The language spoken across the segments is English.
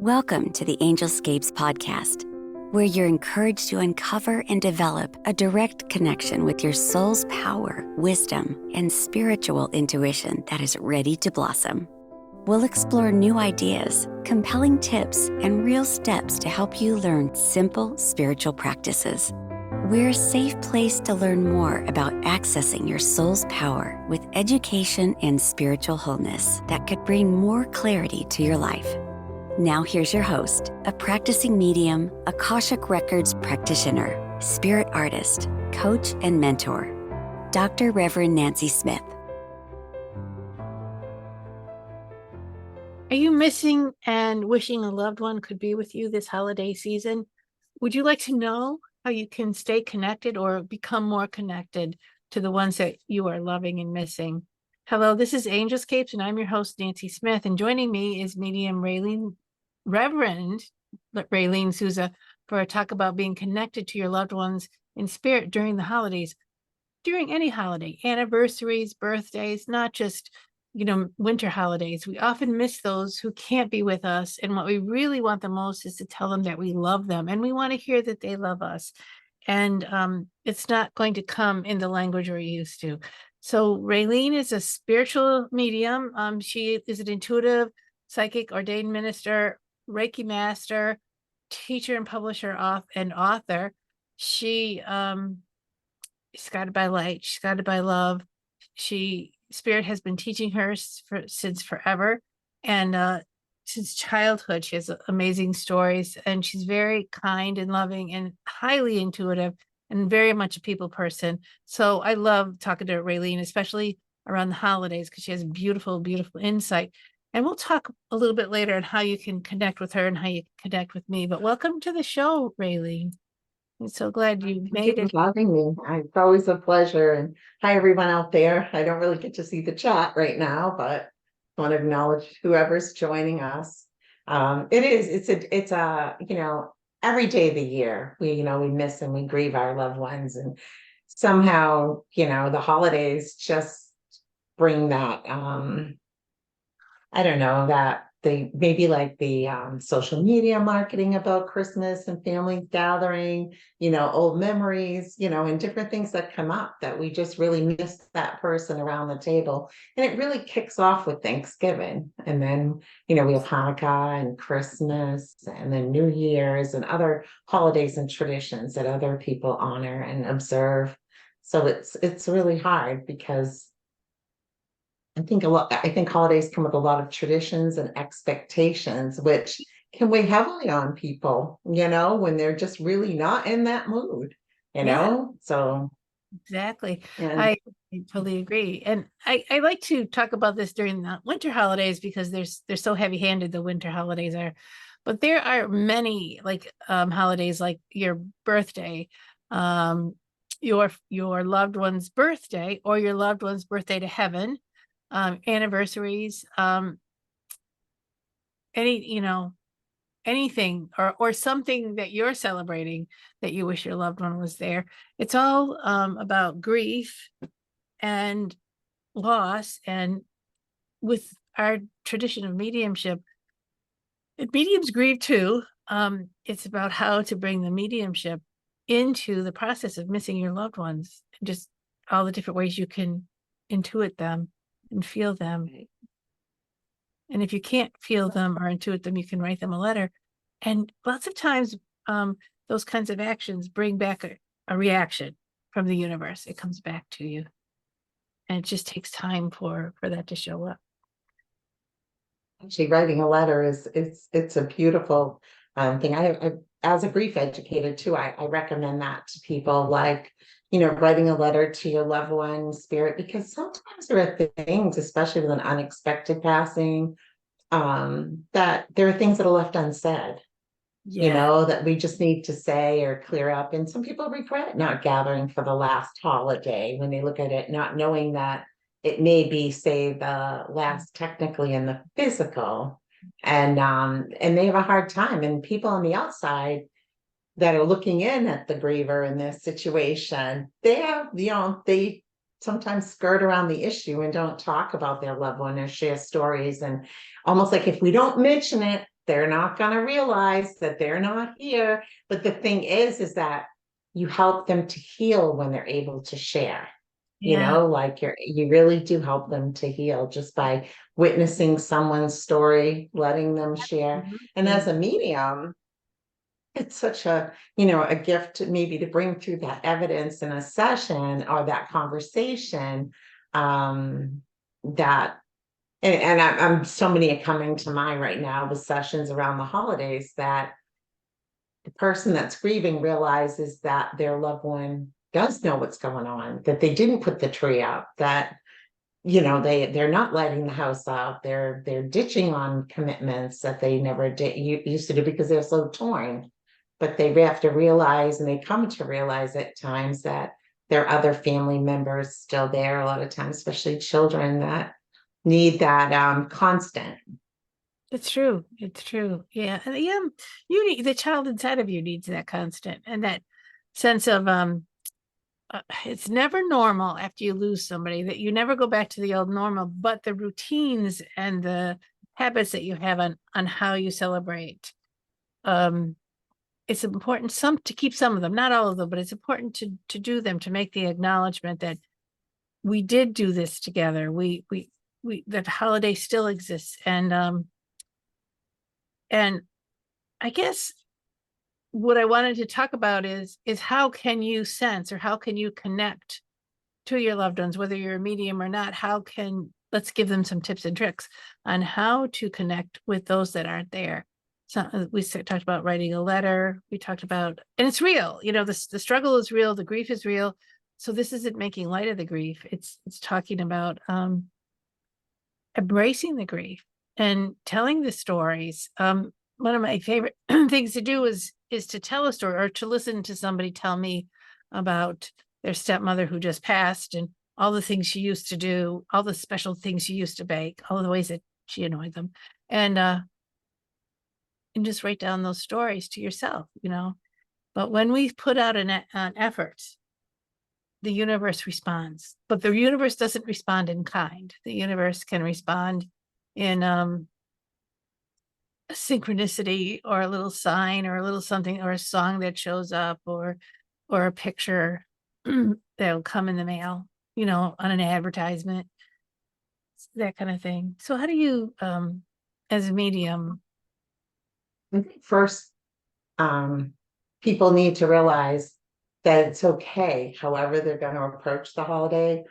Welcome to the Angelscapes podcast, where you're encouraged to uncover and develop a direct connection with your soul's power, wisdom, and spiritual intuition that is ready to blossom. We'll explore new ideas, compelling tips, and real steps to help you learn simple spiritual practices. We're a safe place to learn more about accessing your soul's power with education and spiritual wholeness that could bring more clarity to your life. Now here's your host, a practicing medium, Akashic Records practitioner, spirit artist, coach, and mentor, Dr. Reverend Nancy Smith. Are you missing and wishing a loved one could be with you this holiday season? Would you like to know how you can stay connected or become more connected to the ones that you are loving and missing? Hello, this is Angelscapes, and I'm your host, Nancy Smith, and joining me is medium Raylene, Reverend Raylene Sousa, for a talk about being connected to your loved ones in spirit during the holidays, during any holiday, anniversaries, birthdays, not just winter holidays. We often miss those who can't be with us. And what we really want the most is to tell them that we love them and we want to hear that they love us. And it's not going to come in the language we're used to. So Raylene is a spiritual medium. She is an intuitive, psychic, ordained minister, Reiki master, teacher and publisher and author. She is guided by light. She's guided by love. Spirit has been teaching her since forever, and since childhood. She has amazing stories, and she's very kind and loving and highly intuitive and very much a people person. So I love talking to Raylene, especially around the holidays, because she has beautiful, beautiful insight. And we'll talk a little bit later on how you can connect with her and how you can connect with me. But welcome to the show, Raylene. I'm so glad you made it. Thank you for having me. It's always a pleasure. And hi, everyone out there. I don't really get to see the chat right now, but I want to acknowledge whoever's joining us. It's a every day of the year we miss and we grieve our loved ones, and somehow the holidays just bring that I don't know, that they maybe like the social media marketing about Christmas and families gathering, old memories, and different things that come up that we just really miss that person around the table. And it really kicks off with Thanksgiving. And then, we have Hanukkah and Christmas and then New Year's and other holidays and traditions that other people honor and observe. So it's really hard because I think holidays come with a lot of traditions and expectations, which can weigh heavily on people, when they're just really not in that mood, Yeah. So Exactly. and I totally agree. And I like to talk about this during the winter holidays because they're so heavy-handed, the winter holidays are. But there are many holidays like your birthday, um, your loved one's birthday, or your loved one's birthday to heaven, anniversaries, anything or something that you're celebrating that you wish your loved one was there. It's all about grief and loss. And with our tradition of mediumship, mediums grieve too. It's about how to bring the mediumship into the process of missing your loved ones, just all the different ways you can intuit them and feel them. And if you can't feel them or intuit them, you can write them a letter. And lots of times, those kinds of actions bring back a reaction from the universe. It comes back to you. And it just takes time for that to show up. actually writing a letter it's a beautiful thing. I as a grief educator too, I recommend that to people, like, writing a letter to your loved one spirit, because sometimes there are things, especially with an unexpected passing, that there are things that are left unsaid, Yeah. that we just need to say or clear up. And some people regret not gathering for the last holiday when they look at it, not knowing that it may be, say, the last technically in the physical. And they have a hard time. And people on the outside that are looking in at the griever in this situation, they sometimes skirt around the issue and don't talk about their loved one or share stories. And almost like if we don't mention it, They're not going to realize that they're not here. But the thing is that you help them to heal when they're able to share. Yeah. Like you really do help them to heal just by witnessing someone's story, letting them share. And as Absolutely. a medium, it's such a gift maybe to bring through that evidence in a session or that conversation, that and I'm so many are coming to mind right now with sessions around the holidays, that the person that's grieving realizes that their loved one does know what's going on, that they didn't put the tree up, that they're not lighting the house up, they're ditching on commitments that they never used to do because they're so torn. But they have to realize, and they come to realize at times, that there are other family members still there a lot of times, especially children, that need that constant. It's true. It's true. Yeah. And yeah, you need the child inside of you needs that constant and that sense of it's never normal after you lose somebody, that you never go back to the old normal, but the routines and the habits that you have on how you celebrate. It's important to keep some of them, not all of them, but it's important to do them, to make the acknowledgement that we did do this together. We that holiday still exists. And I guess what I wanted to talk about is how can you sense, or how can you connect to your loved ones, whether you're a medium or not? Let's give them some tips and tricks on how to connect with those that aren't there. So we talked about writing a letter. We talked about, and it's real, the struggle is real. The grief is real. So this isn't making light of the grief. It's talking about embracing the grief and telling the stories. One of my favorite things to do is to tell a story, or to listen to somebody tell me about their stepmother who just passed, and all the things she used to do, all the special things she used to bake, all the ways that she annoyed them, and just write down those stories to yourself. But when we put out an effort, the universe responds. But the universe doesn't respond in kind. The universe can respond in a synchronicity, or a little sign, or a little something, or a song that shows up, or a picture that'll come in the mail, on an advertisement, that kind of thing. So how do you, as a medium? I think first, people need to realize that it's okay, however they're going to approach the holiday,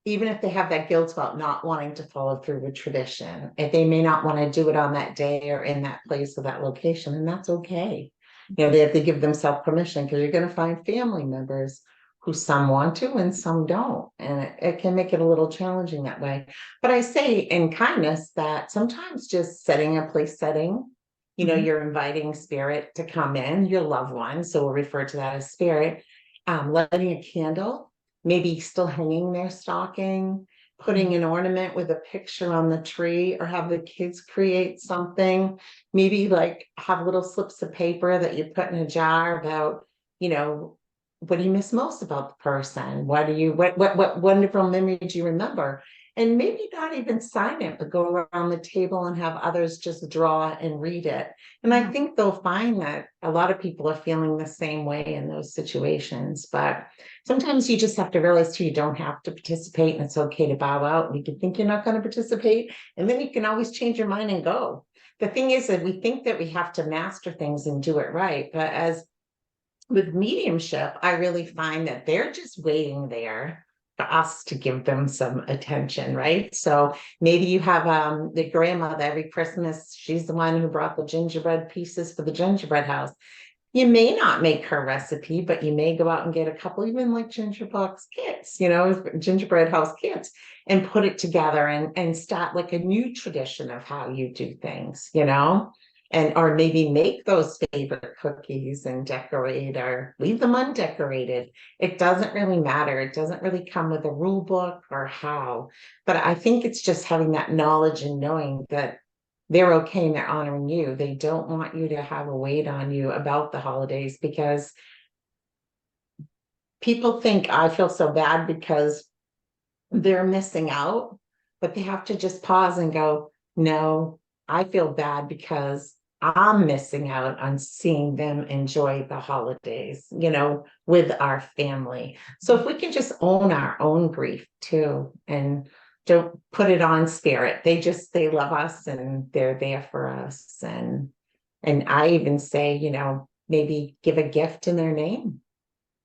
even if they have that guilt about not wanting to follow through with tradition. If they may not want to do it on that day or in that place or that location, and that's okay. They have to give themselves permission, because you're going to find family members who some want to and some don't. And it can make it a little challenging that way. But I say in kindness that sometimes just setting a place setting, Mhm. you're inviting spirit to come in, your loved one. So we'll refer to that as spirit. Lighting a candle, maybe still hanging their stocking, putting an ornament with a picture on the tree, or have the kids create something. Maybe like have little slips of paper that you put in a jar about, what do you miss most about the person? What wonderful memory do you remember? And maybe not even sign it, but go around the table and have others just draw and read it. And I think they'll find that a lot of people are feeling the same way in those situations. But sometimes you just have to realize too, you don't have to participate, and it's okay to bow out. And you can think you're not going to participate, and then you can always change your mind and go. The thing is that we think that we have to master things and do it right. But as with mediumship, I really find that they're just waiting there for us to give them some attention, right? So maybe you have the grandmother every Christmas, she's the one who brought the gingerbread pieces for the gingerbread house. You may not make her recipe, but you may go out and get a couple, even like gingerbread house kits, and put it together and start like a new tradition of how you do things. And or maybe make those favorite cookies and decorate, or leave them undecorated. It doesn't really matter. It doesn't really come with a rule book or how, but I think it's just having that knowledge and knowing that they're okay and they're honoring you. They don't want you to have a weight on you about the holidays, because people think I feel so bad because they're missing out, but they have to just pause and go, no, I feel bad because I'm missing out on seeing them enjoy the holidays, with our family. So if we can just own our own grief too, and don't put it on spirit. They love us and they're there for us. And I even say, maybe give a gift in their name,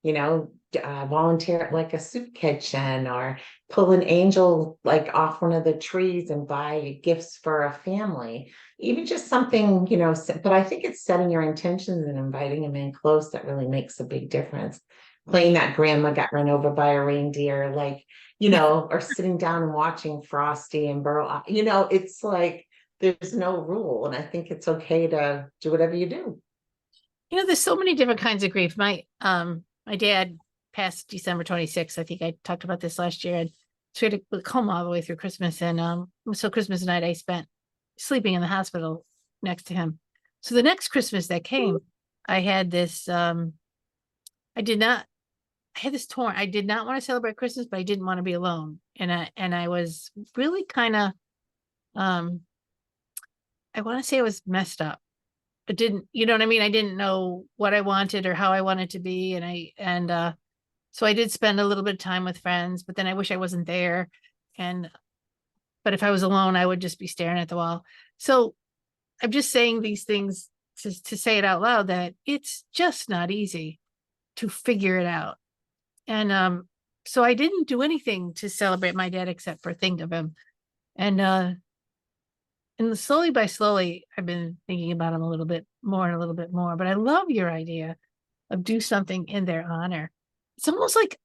you know, volunteer at like a soup kitchen, or pull an angel like off one of the trees and buy gifts for a family. Even just something, but I think it's setting your intentions and inviting them in close that really makes a big difference. Playing that grandma got run over by a reindeer, like, or sitting down and watching Frosty and Burl, it's like there's no rule. And I think it's okay to do whatever you do. There's so many different kinds of grief. My dad passed December 26th. I think I talked about this last year. And so we had to come all the way through Christmas. And so Christmas night I spent sleeping in the hospital next to him. So the next Christmas that came, I had this I did not want to celebrate Christmas, but I didn't want to be alone. And I was really kind of I want to say I was messed up. But didn't, you know what I mean? I didn't know what I wanted or how I wanted to be. And so I did spend a little bit of time with friends, but then I wish I wasn't there. But if I was alone, I would just be staring at the wall. So I'm just saying these things to say it out loud, that it's just not easy to figure it out. And so I didn't do anything to celebrate my dad except for think of him. And slowly by slowly, I've been thinking about him a little bit more and a little bit more. But I love your idea of do something in their honor. It's almost like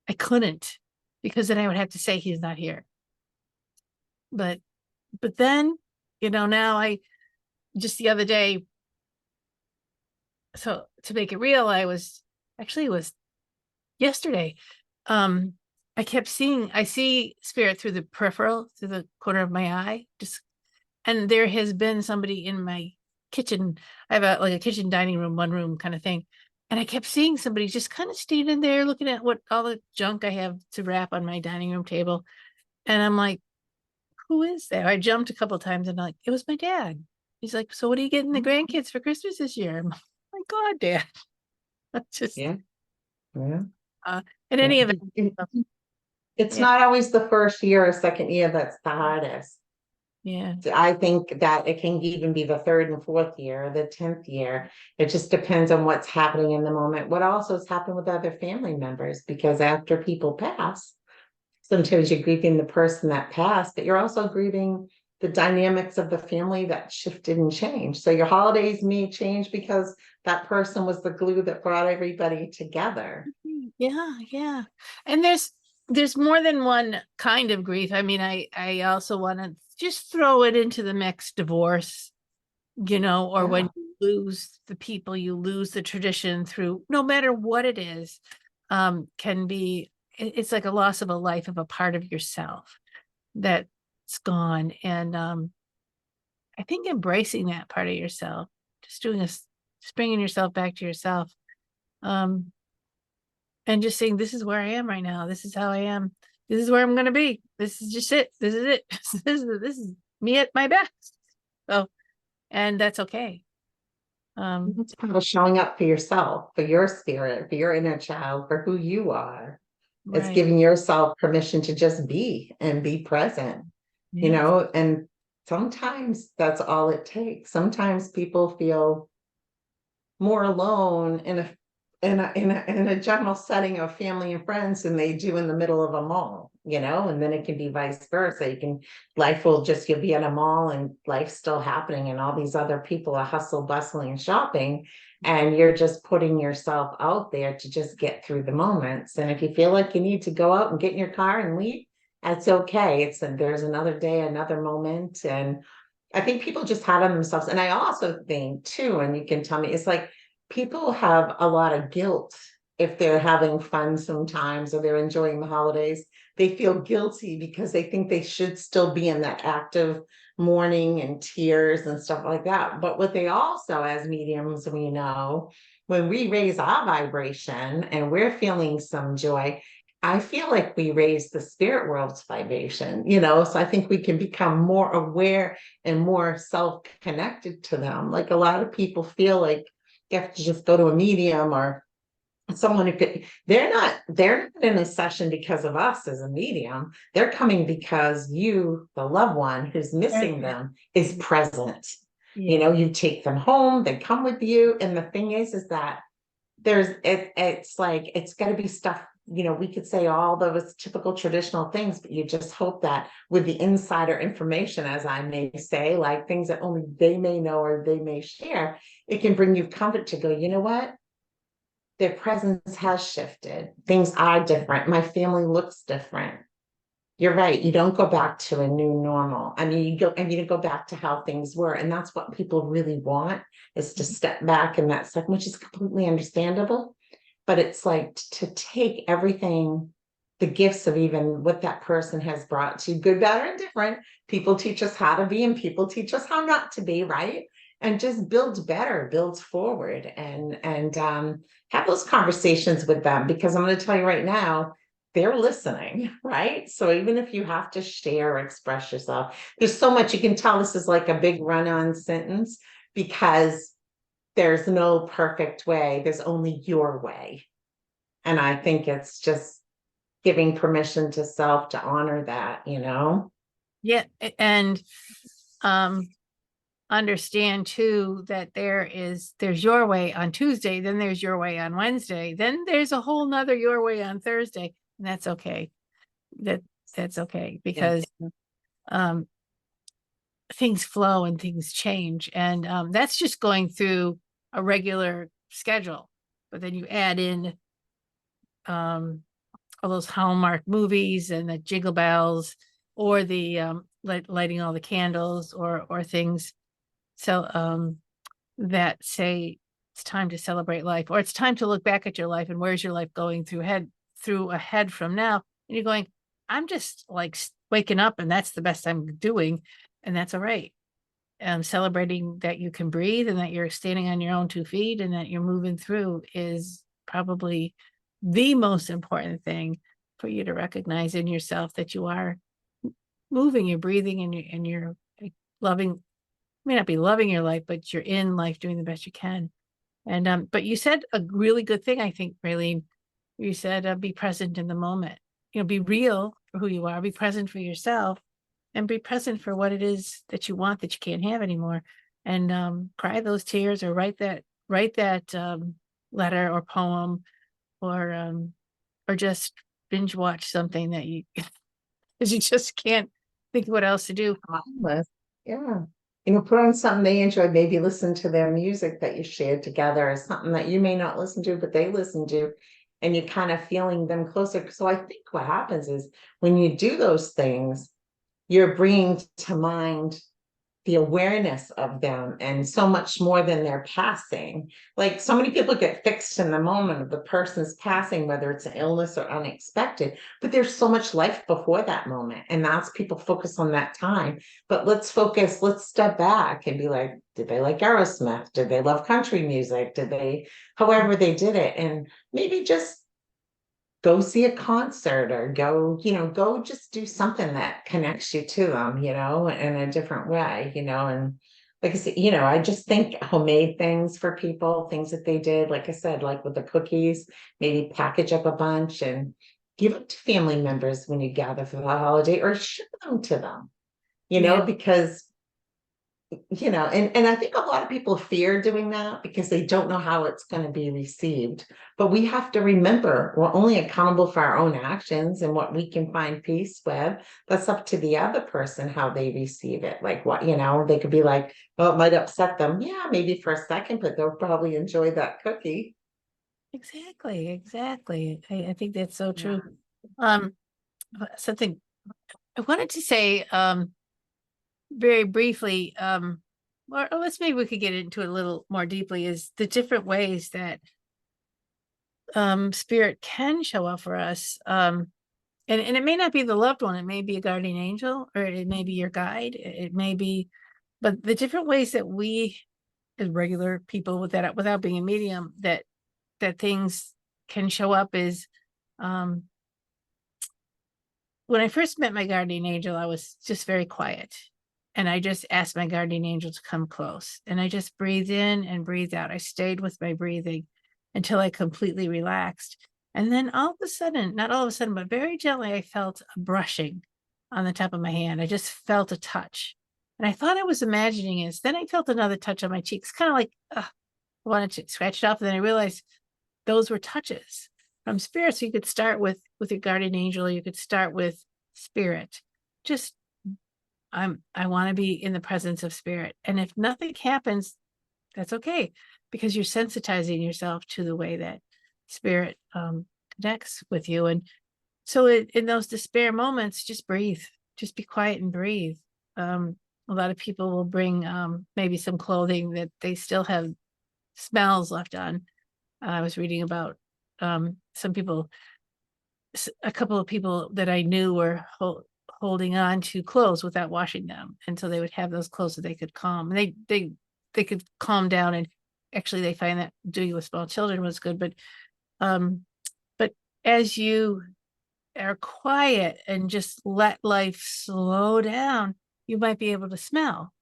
I couldn't, because then I would have to say he's not here. But then, now I just the other day, so to make it real, it was yesterday. I see spirit through the peripheral, through the corner of my eye, and there has been somebody in my kitchen. I have a kitchen dining room, one room kind of thing. And I kept seeing somebody just kind of standing there looking at what all the junk I have to wrap on my dining room table. And I'm like, who is that? I jumped a couple of times and it was my dad. He's like, so what are you getting the grandkids for Christmas this year? I'm like, oh my God, Dad. That's just, Yeah. in any event. It's not always the first year or second year that's the hardest. Yeah. I think that it can even be the third and fourth year, the 10th year. It just depends on what's happening in the moment. What also has happened with other family members, because after people pass, sometimes you're grieving the person that passed, but you're also grieving the dynamics of the family that shifted and changed. So your holidays may change because that person was the glue that brought everybody together. Yeah, yeah. And there's more than one kind of grief. I mean, I also want to just throw it into the mix, divorce, or when you lose the people, you lose the tradition through, no matter what it is, it's like a loss of a life, of a part of yourself that's gone. And I think embracing that part of yourself, just bringing yourself back to yourself, and just saying, this is where I am right now. This is how I am. This is where I'm going to be. This is just it. This is it. This is me at my best. So, and that's okay. It's kind of showing up for yourself, for your spirit, for your inner child, for who you are. Right. It's giving yourself permission to just be and be present, and sometimes that's all it takes. Sometimes people feel more alone in a general setting of family and friends than they do in the middle of a mall, and then it can be vice versa. You'll be at a mall and life's still happening and all these other people are hustle bustling and shopping, and you're just putting yourself out there to just get through the moments. And if you feel like you need to go out and get in your car and leave, that's okay. There's another day, another moment. And I think people just hard on themselves. And I also think too, and you can tell me, it's like people have a lot of guilt if they're having fun sometimes or they're enjoying the holidays. They feel guilty because they think they should still be in that active mourning and tears and stuff like that. But what they also, as mediums, we know, when we raise our vibration and we're feeling some joy, I feel like we raise the spirit world's vibration, so I think we can become more aware and more self-connected to them. Like a lot of people feel like you have to just go to a medium or someone who could, they're not in a session because of us as a medium. They're coming because you, the loved one who's missing them, is present. Yeah. You take them home, they come with you. And the thing is that it's like it's got to be stuff, we could say all those typical traditional things, but you just hope that with the insider information, as I may say, like things that only they may know or they may share, it can bring you comfort to go, you know what, their presence has shifted, things are different, my family looks different. You're right. You don't go back to a new normal. I mean, you go back to how things were. And that's what people really want, is to step back in that second, which is completely understandable. But it's like to take everything, the gifts of even what that person has brought to you, good, bad, and different. People teach us how to be and people teach us how not to be, right? And just builds better, builds forward, and have those conversations with them, because I'm going to tell you right now, they're listening, right? So even if you have to share or express yourself, there's so much you can tell. This is like a big run-on sentence, because there's no perfect way. There's only your way. And I think it's just giving permission to self to honor that, Yeah. And understand too that there's your way on Tuesday, then there's your way on Wednesday, then there's a whole nother your way on Thursday. And that's okay. That's okay, because things flow and things change. And that's just going through a regular schedule. But then you add in all those Hallmark movies and the jingle bells, or the lighting all the candles, or things. So that say it's time to celebrate life, or it's time to look back at your life and where's your life going through ahead from now. And you're going, I'm just like waking up and that's the best I'm doing. And that's all right. Celebrating that you can breathe and that you're standing on your own 2 feet and that you're moving through is probably the most important thing for you to recognize in yourself, that you are moving, you're breathing, and you're loving, may not be loving your life, but you're in life doing the best you can. And but you said a really good thing, I think, Raylene. You said be present in the moment. Be real for who you are, be present for yourself, and be present for what it is that you want that you can't have anymore. And cry those tears, or write that letter or poem, or just binge watch something that you because you just can't think what else to do. Yeah. Put on something they enjoy, maybe listen to their music that you shared together, or something that you may not listen to, but they listen to, and you're kind of feeling them closer. So I think what happens is when you do those things, you're bringing to mind the awareness of them, and so much more than their passing. Like so many people get fixed in the moment of the person's passing, whether it's an illness or unexpected, but there's so much life before that moment. And that's, people focus on that time. But let's step back and be like, did they like Aerosmith? Did they love country music? However they did it? And maybe just go see a concert, or go just do something that connects you to them, in a different way, and like I said, I just think homemade things for people, things that they did, like I said, like with the cookies, maybe package up a bunch and give it to family members when you gather for the holiday, or ship them to them, because and I think a lot of people fear doing that because they don't know how it's going to be received. But we have to remember, we're only accountable for our own actions and what we can find peace with. That's up to the other person, how they receive it. Like what, they could be like, well, it might upset them. Yeah, maybe for a second, but they'll probably enjoy that cookie. Exactly. I think that's so true. Something I wanted to say, very briefly, or let's maybe we could get into it a little more deeply, is the different ways that spirit can show up for us. And it may not be the loved one, it may be a guardian angel, or it may be your guide, it may be, but the different ways that we as regular people without being a medium, that things can show up is when I first met my guardian angel, I was just very quiet. And I just asked my guardian angel to come close. And I just breathed in and breathed out. I stayed with my breathing until I completely relaxed. And then all of a sudden, not all of a sudden, but very gently, I felt a brushing on the top of my hand. I just felt a touch. And I thought I was imagining it. Then I felt another touch on my cheeks, kind of like, I wanted to scratch it off. And then I realized those were touches from spirit. So you could start with your guardian angel. You could start with spirit. Just, I want to be in the presence of spirit. And if nothing happens, that's okay, because you're sensitizing yourself to the way that spirit connects with you. And so in those despair moments, just breathe, just be quiet and breathe. A lot of people will bring maybe some clothing that they still have smells left on. I was reading about some people, a couple of people that I knew were holding on to clothes without washing them. And so they would have those clothes that they could calm. And they could calm down. And actually they find that doing with small children was good. But as you are quiet and just let life slow down, you might be able to smell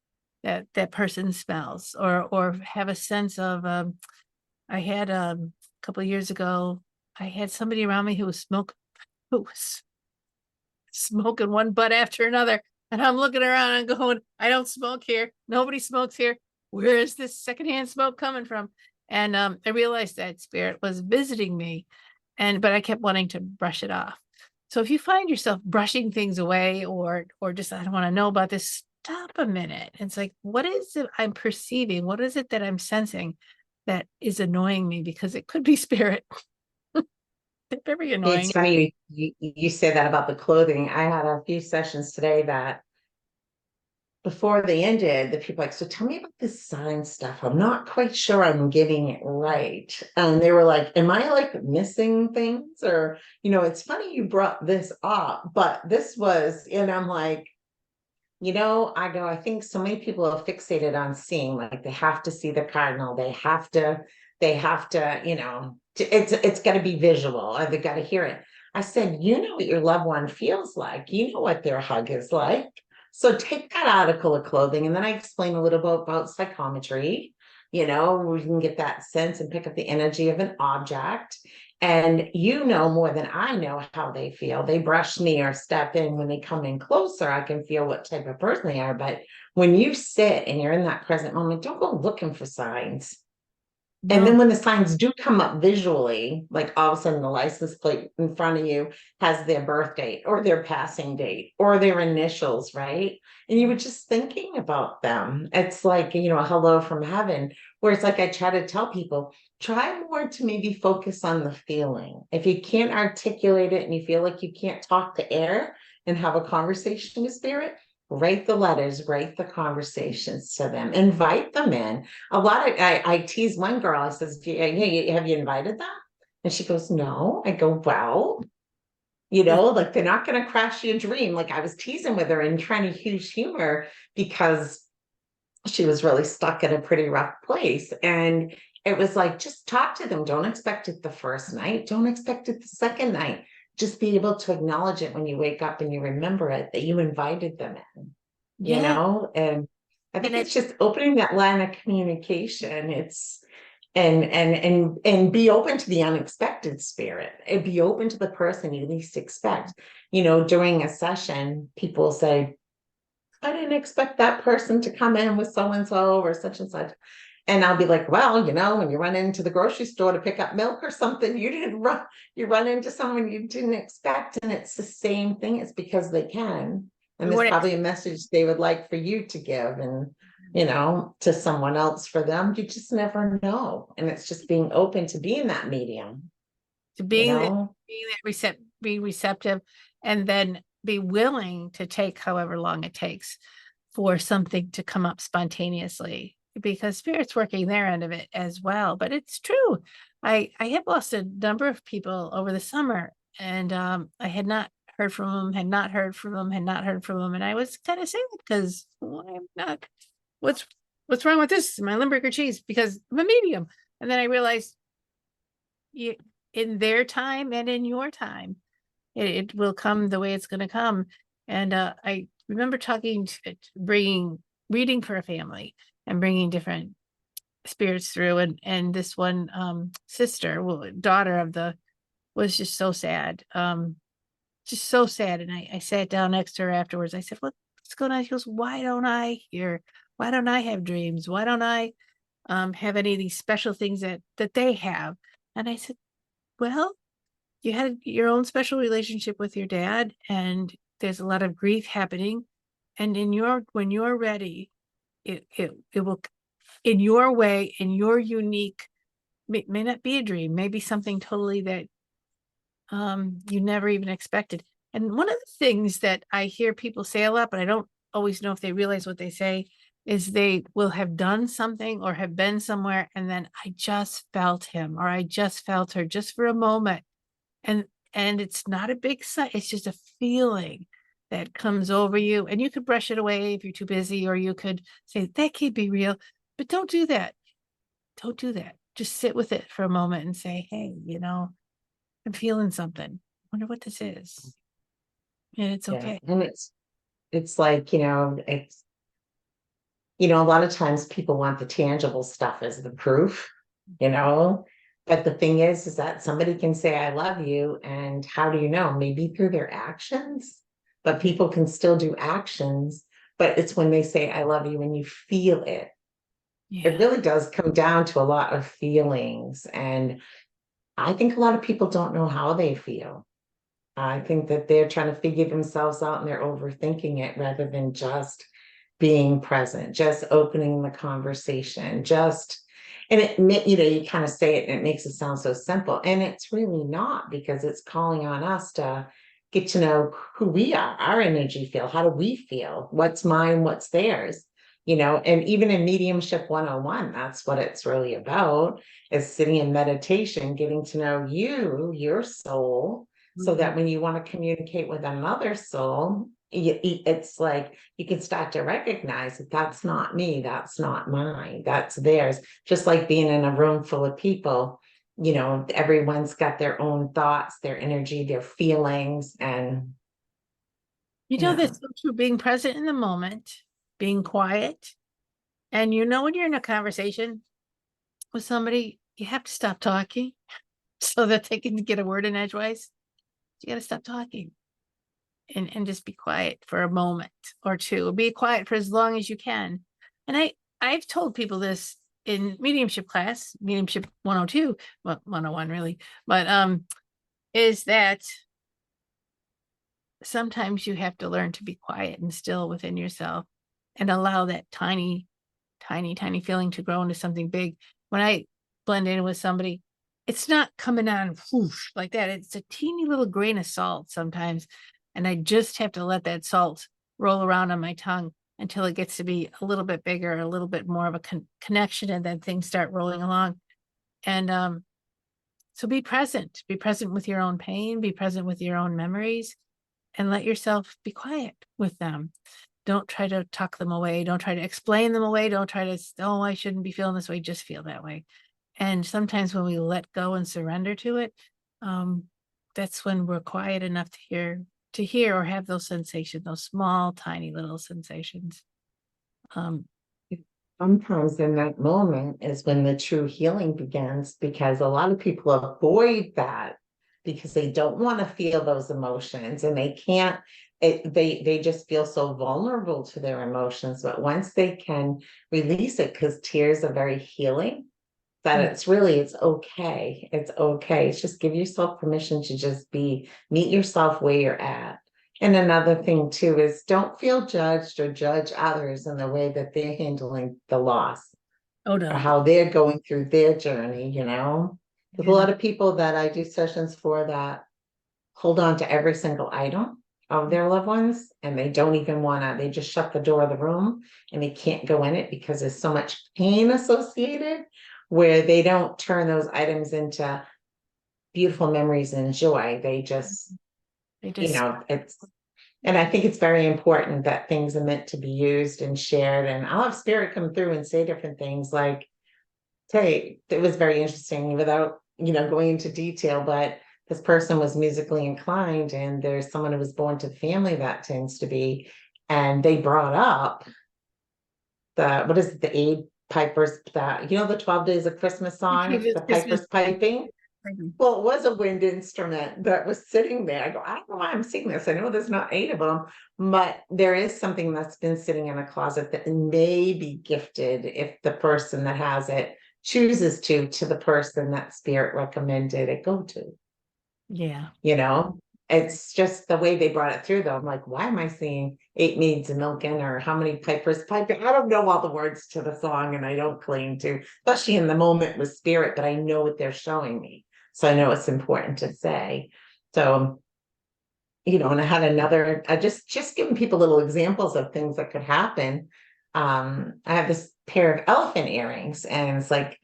that person smells, or have a sense of, I had a couple of years ago, I had somebody around me who was smoking one butt after another. And I'm looking around and going, I don't smoke here. Nobody smokes here. Where is this secondhand smoke coming from? And I realized that spirit was visiting me, but I kept wanting to brush it off. So if you find yourself brushing things away, or just, I don't want to know about this, stop a minute. It's like, what is it I'm perceiving? What is it that I'm sensing that is annoying me? Because it could be spirit. They're very annoying. It's funny you say that about the clothing. I had a few sessions today that before they ended, the people like, so tell me about this sign stuff. I'm not quite sure I'm getting it right. And they were like, am I like missing things? Or, it's funny you brought this up, but this was, and I'm like, I think so many people are fixated on seeing, like they have to see the cardinal. They have to, it's got to be visual, or they got to hear it. I said, you know what your loved one feels like. You know what their hug is like. So take that article of clothing. And then I explain a little bit about psychometry, we can get that sense and pick up the energy of an object. And more than I know how they feel. They brush me or step in. When they come in closer, I can feel what type of person they are. But when you sit and you're in that present moment, don't go looking for signs. No. And then when the signs do come up visually, like all of a sudden the license plate in front of you has their birth date or their passing date or their initials, right? And you were just thinking about them. It's like, a hello from heaven, where it's like I try to tell people, try more to maybe focus on the feeling. If you can't articulate it and you feel like you can't talk to air and have a conversation with spirit, write the letters, write the conversations to them, invite them in. A lot of, I tease one girl, I says, hey, have you invited them? And she goes, no. I go, well, like they're not going to crash your dream. Like I was teasing with her and trying to use humor because she was really stuck in a pretty rough place. And it was like, just talk to them. Don't expect it the first night. Don't expect it the second night. Just be able to acknowledge it when you wake up and you remember it, that you invited them in, and I think it's just opening that line of communication. It's and be open to the unexpected spirit, and be open to the person you least expect. During a session, people say, I didn't expect that person to come in with so-and-so or such and such. And I'll be like, well, when you run into the grocery store to pick up milk or something, you run into someone you didn't expect. And it's the same thing. It's because they can. And there's probably a message they would like for you to give, and, to someone else for them. You just never know. And it's just being open to being that medium. To be receptive, and then be willing to take however long it takes for something to come up spontaneously, because spirit's working their end of it as well. But it's true. I have lost a number of people over the summer, and I had not heard from them, had not heard from them. And I was kind of sad because I'm not, what's wrong with this? My Limburger cheese, because I'm a medium. And then I realized in their time and in your time, It will come the way it's going to come. And I remember reading for a family and bringing different spirits through, and this one sister, daughter of the, was just so sad. Just so sad. And I sat down next to her afterwards. I said, what's going on? She goes, why don't I have dreams? Why don't I have any of these special things that they have? And I said, well, you had your own special relationship with your dad, and there's a lot of grief happening. And when you're ready, it will, in your way, in your unique, may not be a dream, maybe something totally that you never even expected. And one of the things that I hear people say a lot, but I don't always know if they realize what they say, is they will have done something or have been somewhere, and then I just felt him, or I just felt her, just for a moment. And it's not a big sight, it's just a feeling that comes over you, and you could brush it away if you're too busy, or you could say that can't be real. But don't do that. Don't do that. Just sit with it for a moment and say, hey, I'm feeling something. I wonder what this is. And it's okay. And it's like, a lot of times people want the tangible stuff as the proof, but the thing is that somebody can say, I love you. And how do you know? Maybe through their actions, but people can still do actions. But it's when they say, I love you, when you feel it. Yeah. It really does come down to a lot of feelings. And I think a lot of people don't know how they feel. I think that they're trying to figure themselves out and they're overthinking it rather than just being present, just opening the conversation, and you kind of say it and it makes it sound so simple. And it's really not, because it's calling on us to get to know who we are, our energy field. How do we feel? What's mine? What's theirs? And even in Mediumship 101, that's what it's really about, is sitting in meditation, getting to know your soul, so that when you want to communicate with another soul, it's like you can start to recognize that that's not me, that's not mine, that's theirs. Just like being in a room full of people, everyone's got their own thoughts, their energy, their feelings. And that's so true. Being present in the moment, being quiet. And when you're in a conversation with somebody, you have to stop talking so that they can get a word in edgewise. You got to stop talking and just be quiet for a moment or two. Be quiet for as long as you can. And I've told people this in mediumship class, Mediumship 102, well, 101 really, but is that sometimes you have to learn to be quiet and still within yourself and allow that tiny, tiny, tiny feeling to grow into something big. When I blend in with somebody, it's not coming on whoosh like that. It's a teeny little grain of salt sometimes. And I just have to let that salt roll around on my tongue until it gets to be a little bit bigger, a little bit more of a connection, and then things start rolling along. And so be present with your own pain, be present with your own memories, and let yourself be quiet with them. Don't try to tuck them away. Don't try to explain them away. Don't try to, I shouldn't be feeling this way. Just feel that way. And sometimes when we let go and surrender to it, that's when we're quiet enough to hear or have those sensations, those small, tiny little sensations. Sometimes in that moment is when the true healing begins, because a lot of people avoid that because they don't want to feel those emotions, and they can't. They just feel so vulnerable to their emotions. But once they can release it, because tears are very healing, that it's okay. It's okay. It's just give yourself permission to just meet yourself where you're at. And another thing too is don't feel judged or judge others in the way that they're handling the loss Oh no. or how they're going through their journey, There's a lot of people that I do sessions for that hold on to every single item of their loved ones, and they don't even they just shut the door of the room and they can't go in it because there's so much pain associated, where they don't turn those items into beautiful memories and joy. They just and I think it's very important that things are meant to be used and shared. And I'll have spirit come through and say different things, like, hey, it was very interesting without, going into detail, but this person was musically inclined, and there's someone who was born to the family that tends to be, and they brought up what is it, the Aid Pipers, that, the 12 Days of Christmas song, Jesus, the Christmas. Pipers piping. Well, it was a wind instrument that was sitting there. I go, I don't know why I'm seeing this. I know there's not 8 of them, but there is something that's been sitting in a closet that may be gifted if the person that has it chooses to the person that spirit recommended it go to. Yeah. It's just the way they brought it through, though. I'm like, why am I seeing 8 maids a milking, or how many pipers piping? I don't know all the words to the song, and I don't claim to, especially in the moment with spirit, but I know what they're showing me. So I know it's important to say. So, and I had I just giving people little examples of things that could happen. I have this pair of elephant earrings, and it's like,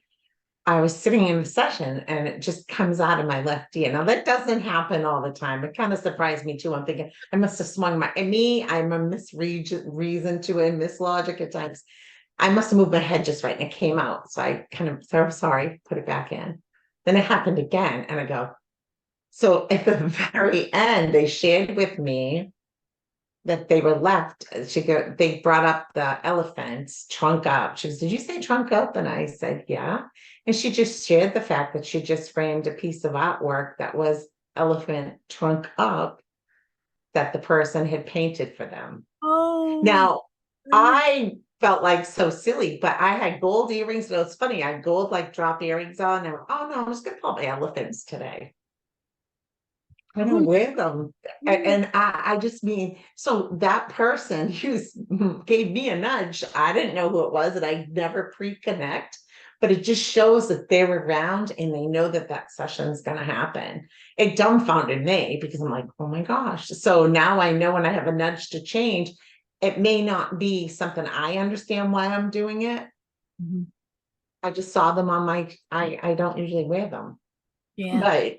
I was sitting in a session and it just comes out of my left ear. Now that doesn't happen all the time. It kind of surprised me too. I'm thinking I must have swung I'm a misreason to a mislogic at times. I must have moved my head just right and it came out. So I kind of so sorry, put it back in. Then it happened again. And I go, so at the very end, they shared with me that they were left. They brought up the elephant's trunk up. She goes, did you say trunk up? And I said, yeah. And she just shared the fact that she just framed a piece of artwork that was elephant trunk up that the person had painted for them. Oh, now I felt like so silly, but I had gold earrings. So it's funny. I had gold like drop earrings on. And oh no, I'm just gonna call my elephants today. I don't wear them. And I just mean, so that person who gave me a nudge, I didn't know who it was, and I never pre-connect, but it just shows that they're around and they know that that session's going to happen. It dumbfounded me because I'm like, oh my gosh. So now I know when I have a nudge to change, it may not be something I understand why I'm doing it. Mhm. I just saw them on I don't usually wear them. Yeah. But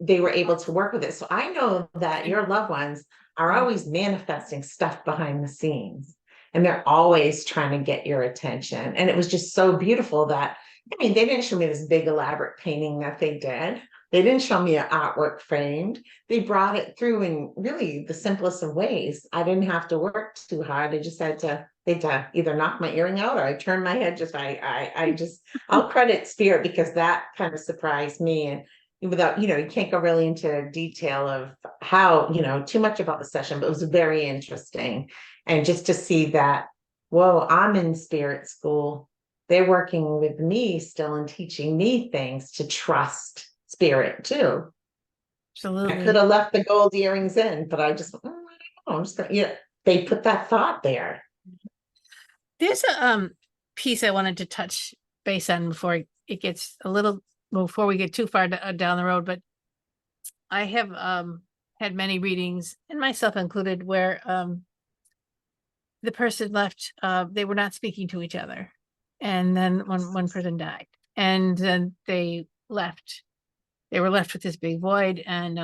they were able to work with it. So I know that your loved ones are always manifesting stuff behind the scenes, and they're always trying to get your attention. And it was just so beautiful that, they didn't show me this big elaborate painting that they did. They didn't show me an artwork framed. They brought it through in really the simplest of ways. I didn't have to work too hard. I just had to, either knock my earring out or I turned my head. I'll credit spirit, because that kind of surprised me. And without, you can't go really into detail of how, too much about the session, but it was very interesting. And just to see that, whoa, I'm in spirit school. They're working with me still and teaching me things to trust spirit too. Absolutely. I could have left the gold earrings in, but I just, I don't know, I'm just gonna, they put that thought there. There's a piece I wanted to touch base on before it gets before we get too far down the road, but I have had many readings, and myself included, where the person left, they were not speaking to each other. And then one person died, and then they left. They were left with this big void, and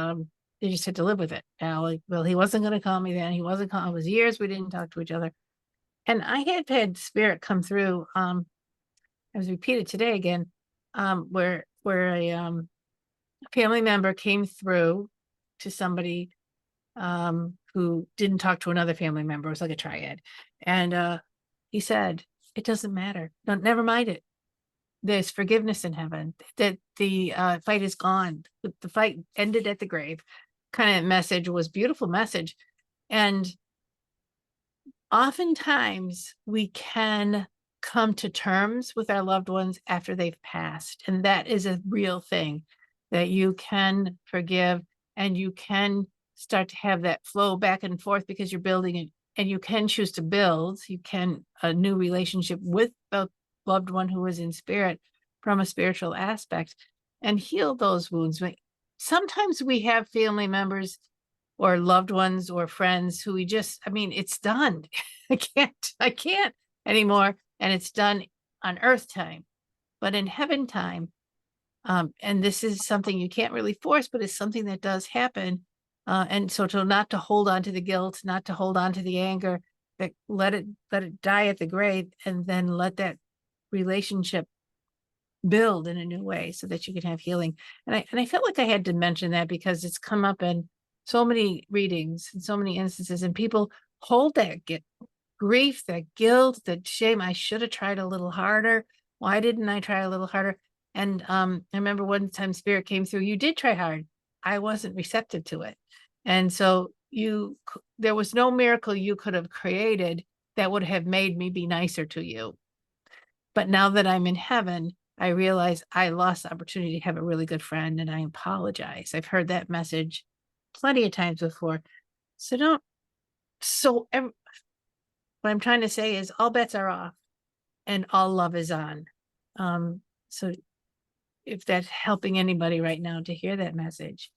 they just had to live with it. Like, well, he wasn't going to call me then. He wasn't calling. It was years we didn't talk to each other. And I had spirit come through. I was repeated today again, where a family member came through to somebody who didn't talk to another family member. It was like a triad. And he said, it doesn't matter. No, never mind it. There's forgiveness in heaven. That the fight is gone. The fight ended at the grave. Kind of message was beautiful message. And oftentimes we can come to terms with our loved ones after they've passed. And that is a real thing, that you can forgive and you can start to have that flow back and forth, because you're building it, and you can choose to build, a new relationship with the loved one who is in spirit from a spiritual aspect, and heal those wounds. Sometimes we have family members or loved ones or friends who it's done. I can't anymore. And it's done on earth time, but in heaven time. And this is something you can't really force, but it's something that does happen. And so not to hold on to the guilt, not to hold on to the anger, that let it die at the grave, and then let that relationship build in a new way so that you can have healing. And I felt like I had to mention that because it's come up in so many readings and so many instances, and people hold that grief, that guilt, that shame. I should have tried a little harder. Why didn't I try a little harder? And I remember one time Spirit came through, you did try hard. I wasn't receptive to it. And so there was no miracle you could have created that would have made me be nicer to you. But now that I'm in heaven, I realize I lost the opportunity to have a really good friend, and I apologize. I've heard that message plenty of times before. What I'm trying to say is all bets are off and all love is on. So if that's helping anybody right now to hear that message.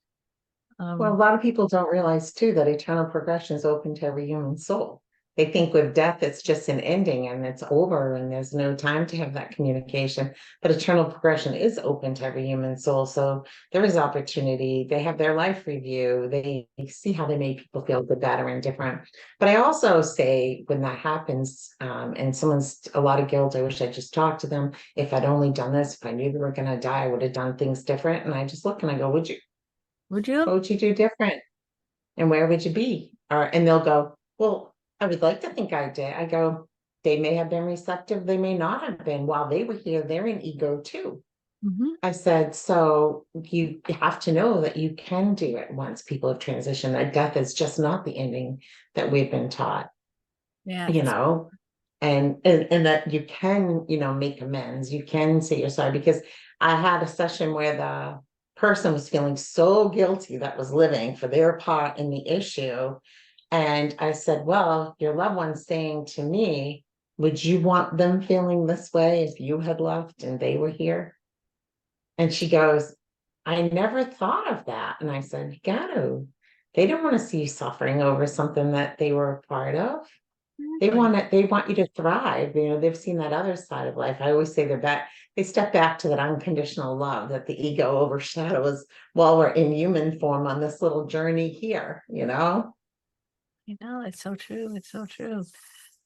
Well, a lot of people don't realize too that eternal progression is open to every human soul. They think with death, it's just an ending and it's over and there's no time to have that communication. But eternal progression is open to every human soul. So there is opportunity. They have their life review. They see how they made people feel good, better, and different. But I also say when that happens, and someone's a lot of guilt, I wish I just talked to them. If I'd only done this, if I knew they were going to die, I would have done things different. And I just look and I go, would you? Would you? What would you do different? And where would you be? And they'll go, well, I would like to think I did. I go, they may have been receptive, they may not have been. While they were here, they're in ego too. Mm-hmm. I said, so you have to know that you can do it once people have transitioned, that death is just not the ending that we've been taught. Yeah. And that you can, make amends. You can say you're sorry, because I had a session where the person was feeling so guilty that was living for their part in the issue. And I said, well, your loved one's saying to me, would you want them feeling this way if you had left and they were here? And she goes, I never thought of that. And I said, you got to. They don't want to see you suffering over something that they were a part of. They want you to thrive. They've seen that other side of life. I always say they step back to that unconditional love that the ego overshadows while we're in human form on this little journey here, It's so true. It's so true.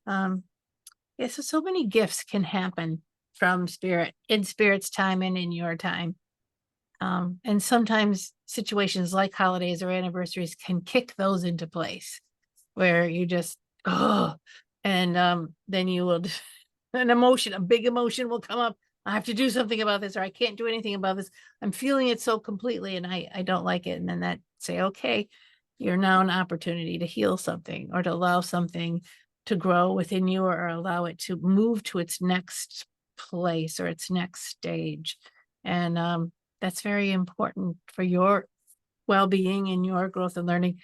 Yeah, so many gifts can happen from Spirit, in Spirit's time and in your time. And sometimes situations like holidays or anniversaries can kick those into place where you just, and then you will, a big emotion will come up. I have to do something about this, or I can't do anything about this. I'm feeling it so completely and I don't like it. And then that say, okay, you're now an opportunity to heal something or to allow something to grow within you, or allow it to move to its next place or its next stage. And that's very important for your well-being and your growth and learning.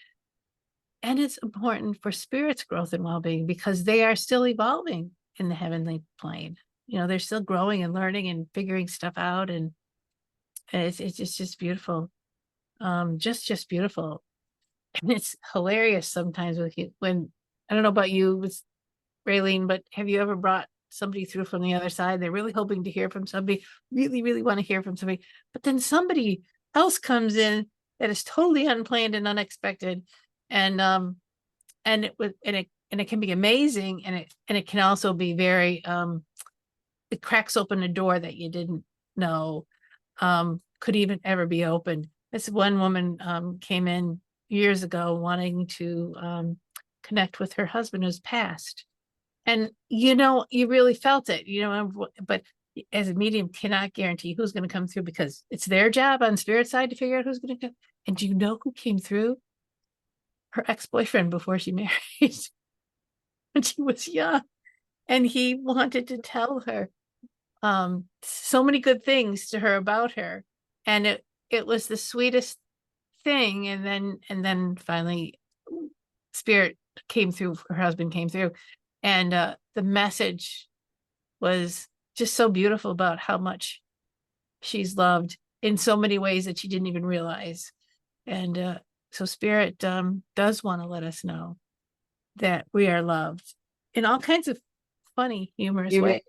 And it's important for Spirit's growth and well-being because they are still evolving in the heavenly plane. They're still growing and learning and figuring stuff out. And it's just beautiful. Just beautiful. And it's hilarious sometimes with you when, I don't know about you with Raylene, but have you ever brought somebody through from the other side? They're really hoping to hear from somebody, really, really want to hear from somebody, but then somebody else comes in that is totally unplanned and unexpected. And it can be amazing, and it can also be very it cracks open a door that you didn't know could even ever be opened. This one woman came in years ago wanting to connect with her husband who's passed. And you really felt it, but as a medium cannot guarantee who's going to come through because it's their job on Spirit side to figure out who's going to come. And do you know who came through? Her ex-boyfriend before she married when she was young. And he wanted to tell her so many good things to her about her. And it was the sweetest thing. And then finally Spirit came through, her husband came through. And the message was just so beautiful about how much she's loved in so many ways that she didn't even realize. And so Spirit does want to let us know that we are loved in all kinds of funny, humorous ways.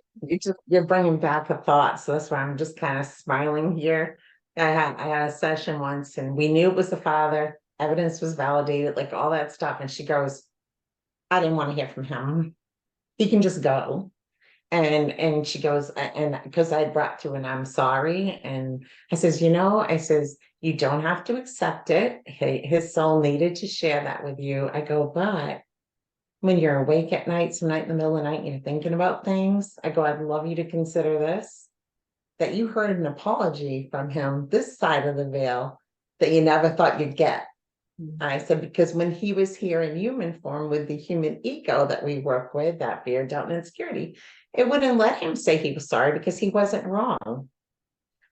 You're bringing back a thought. So that's why I'm just kind of smiling here. I had a session once and we knew it was the father. Evidence was validated, like all that stuff. And she goes, I didn't want to hear from him. He can just go. And she goes, and because I brought to an I'm sorry. And I says, I says, you don't have to accept it. His soul needed to share that with you. I go, but when you're awake at night, some night in the middle of the night, and you're thinking about things, I go, I'd love you to consider this, that you heard an apology from him this side of the veil that you never thought you'd get. I said, because when he was here in human form with the human ego that we work with, that fear, doubt, and insecurity, it wouldn't let him say he was sorry because he wasn't wrong.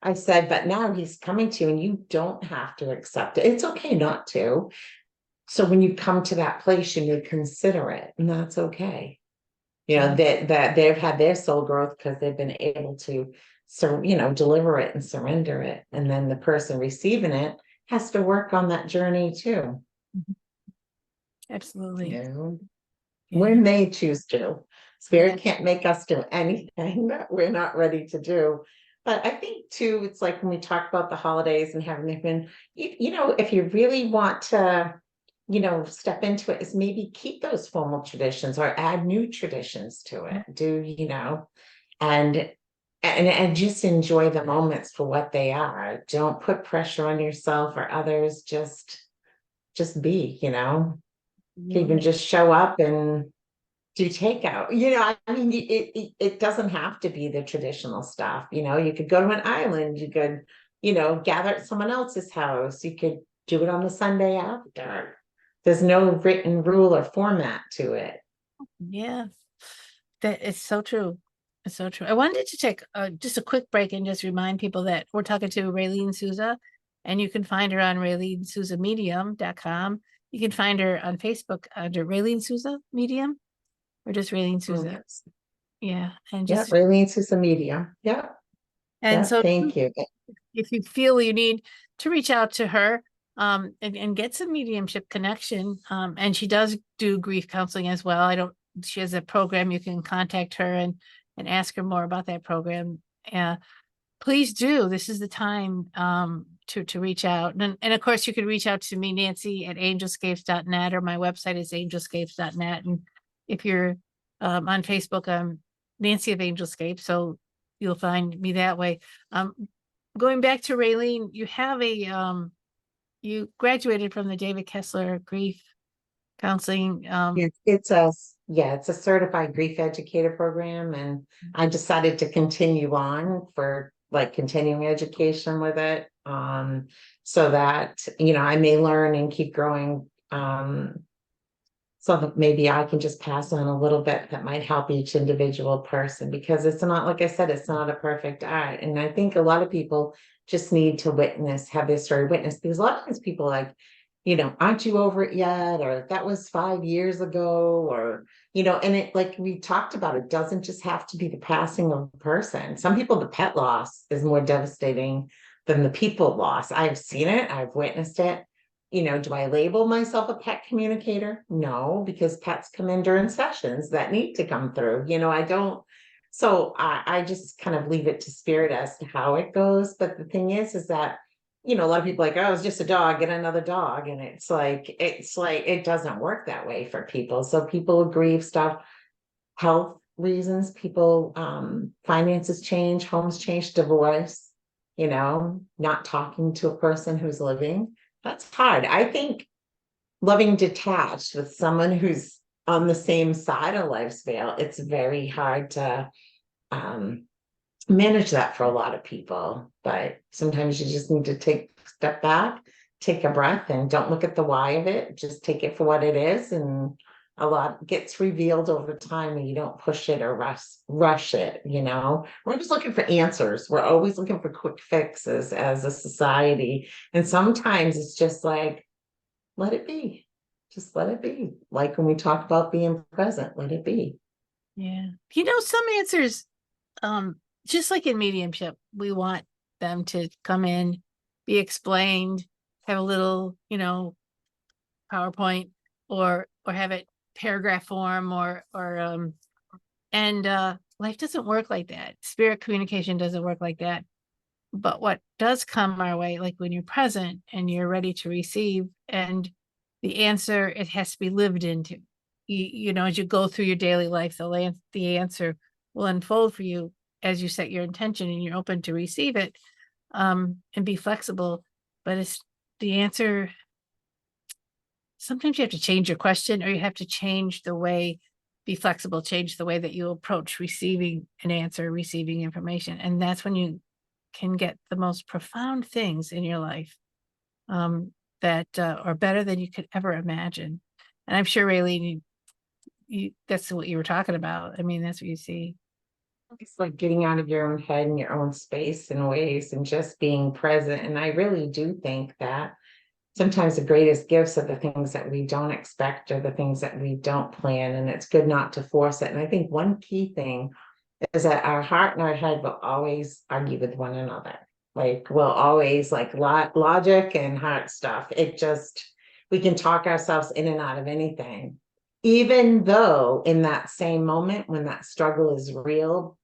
I said, but now he's coming to you and you don't have to accept it. It's okay not to. So when you come to that place, you need to consider it, and that's okay. That they've had their soul growth because they've been able to, deliver it and surrender it. And then the person receiving it has to work on that journey too. Absolutely. When they choose to. Spirit can't make us do anything that we're not ready to do. But I think too, it's like when we talk about the holidays and having them, if you really want to, step into it, is maybe keep those formal traditions or add new traditions to it. And just enjoy the moments for what they are. Don't put pressure on yourself or others. Just be, even just show up and do takeout. It doesn't have to be the traditional stuff. You could go to an island, you could, gather at someone else's house, you could do it on the Sunday after. There's no written rule or format to it. Yeah, that is so true. It's so true. I wanted to take just a quick break and just remind people that we're talking to Raylene Sousa, and you can find her on RayleneSousaMedium.com. You can find her on Facebook under Raylene Sousa Medium, or just Raylene Sousa. Yeah, and just Raylene Sousa Medium. Yeah. And so thank you. If you feel you need to reach out to her and get some mediumship connection, and she does do grief counseling as well. She has a program. You can contact her and ask her more about that program. Please do. This is the time to reach out. And of course, you can reach out to me, Nancy, at angelscapes.net, or my website is angelscapes.net. And if you're on Facebook, I'm Nancy of Angelscape, so you'll find me that way. Going back to Raylene, you have you graduated from the David Kessler grief counseling. It's a certified grief educator program, and I decided to continue on for continuing education with it, so that I may learn and keep growing, so that maybe I can just pass on a little bit that might help each individual person, because it's not, like I said, it's not a perfect art. And I think a lot of people just need to have their story witnessed, because a lot of times people aren't you over it yet? Or that was 5 years ago, or, and it, like we talked about, it doesn't just have to be the passing of a person. Some people, the pet loss is more devastating than the people loss. I've seen it. I've witnessed it. Do I label myself a pet communicator? No, because pets come in during sessions that need to come through. I don't. So I just kind of leave it to spirit as to how it goes. But the thing is that, a lot of people are like, oh, it's just a dog, get another dog. And it's like, it doesn't work that way for people. So people grieve stuff, health reasons, people, finances change, homes change, divorce, not talking to a person who's living. That's hard. I think loving detached with someone who's on the same side of life's veil, it's very hard to manage that for a lot of people. But sometimes you just need to take a step back, take a breath, and don't look at the why of it. Just take it for what it is. And a lot gets revealed over time, and you don't push it or rush it. We're just looking for answers. We're always looking for quick fixes as a society. And sometimes it's just like, let it be. Just let it be. Like when we talk about being present, let it be. Yeah. Some answers, just like in mediumship, we want them to come in, be explained, have a little, PowerPoint, or have it paragraph form, and life doesn't work like that. Spirit communication doesn't work like that. But what does come our way, like when you're present and you're ready to receive, and the answer, it has to be lived into. As you go through your daily life, the answer will unfold for you as you set your intention and you're open to receive it, and be flexible. But it's the answer. Sometimes you have to change your question, or you have to change the way, be flexible, change the way that you approach receiving an answer, receiving information. And that's when you can get the most profound things in your life, that are better than you could ever imagine. And I'm sure, Raylene, you that's what you were talking about. I mean, that's what you see. It's like getting out of your own head and your own space in ways and just being present. And I really do think that sometimes the greatest gifts are the things that we don't expect or the things that we don't plan. And it's good not to force it. And I think one key thing is that our heart and our head will always argue with one another. Like we'll always like logic and heart stuff. It just, we can talk ourselves in and out of anything. Even though in that same moment when that struggle is real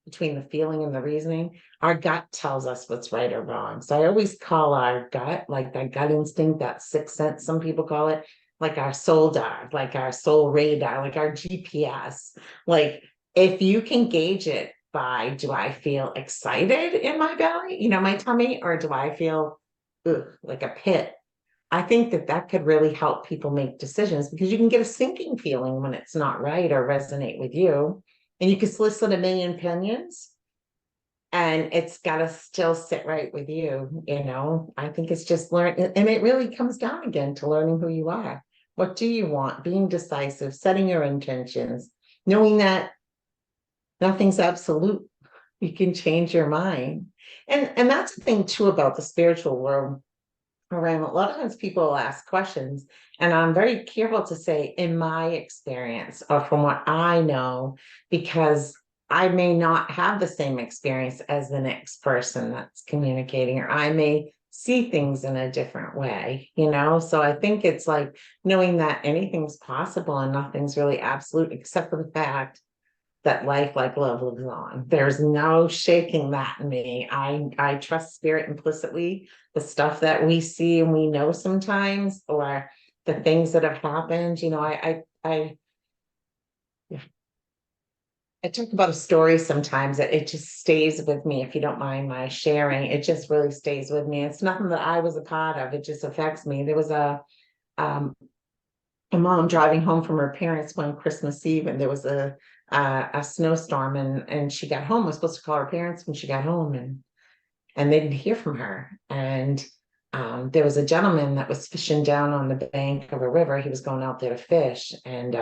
between the feeling and the reasoning, our gut tells us what's right or wrong. So I always call our gut, like that gut instinct, that sixth sense, some people call it, like our soul dive, like our soul radar, like our GPS. Like if you can gauge it by, do I feel excited in my belly, my tummy, or do I feel like a pit? I think that that could really help people make decisions, because you can get a sinking feeling when it's not right or resonate with you. And you can solicit a million opinions and it's got to still sit right with you. I think it's just and it really comes down again to learning who you are. What do you want? Being decisive, setting your intentions, knowing that nothing's absolute. You can change your mind. And that's the thing too about the spiritual world. Around a lot of times people will ask questions, and I'm very careful to say, in my experience or from what I know, because I may not have the same experience as the next person that's communicating, or I may see things in a different way, So I think it's like knowing that anything's possible and nothing's really absolute, except for the fact that life like love lives on. There's no shaking that in me. I trust spirit implicitly. The stuff that we see and we know sometimes, or the things that have happened, I talk about a story sometimes that it just stays with me. If you don't mind my sharing, it just really stays with me. It's nothing that I was a part of. It just affects me. There was a mom driving home from her parents one Christmas Eve, and there was a snowstorm, and she got home. Was supposed to call her parents when she got home, and they didn't hear from her. And there was a gentleman that was fishing down on the bank of a river. He was going out there to fish, and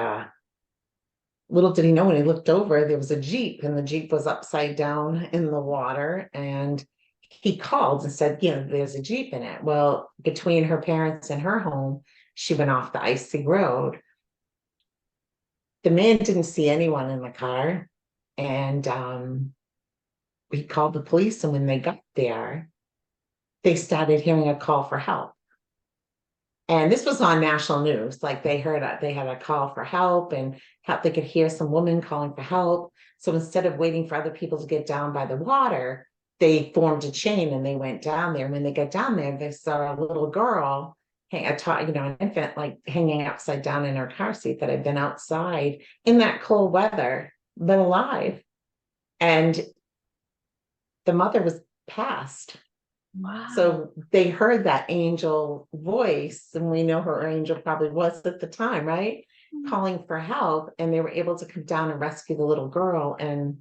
little did he know, when he looked over, there was a Jeep, and the Jeep was upside down in the water. And he called and said, there's a Jeep in it. Well, between her parents and her home, she went off the icy road. The man didn't see anyone in the car, and he called the police. And when they got there, they started hearing a call for help. And this was on national news. Like they had a call for help, and they could hear some woman calling for help. So instead of waiting for other people to get down by the water, they formed a chain and they went down there. And when they got down there, they saw a little girl, an infant, like hanging upside down in her car seat, that had been outside in that cold weather, but alive. And the mother was passed. Wow. So they heard that angel voice, and we know her angel probably was at the time, right? Mm-hmm. Calling for help, and they were able to come down and rescue the little girl. And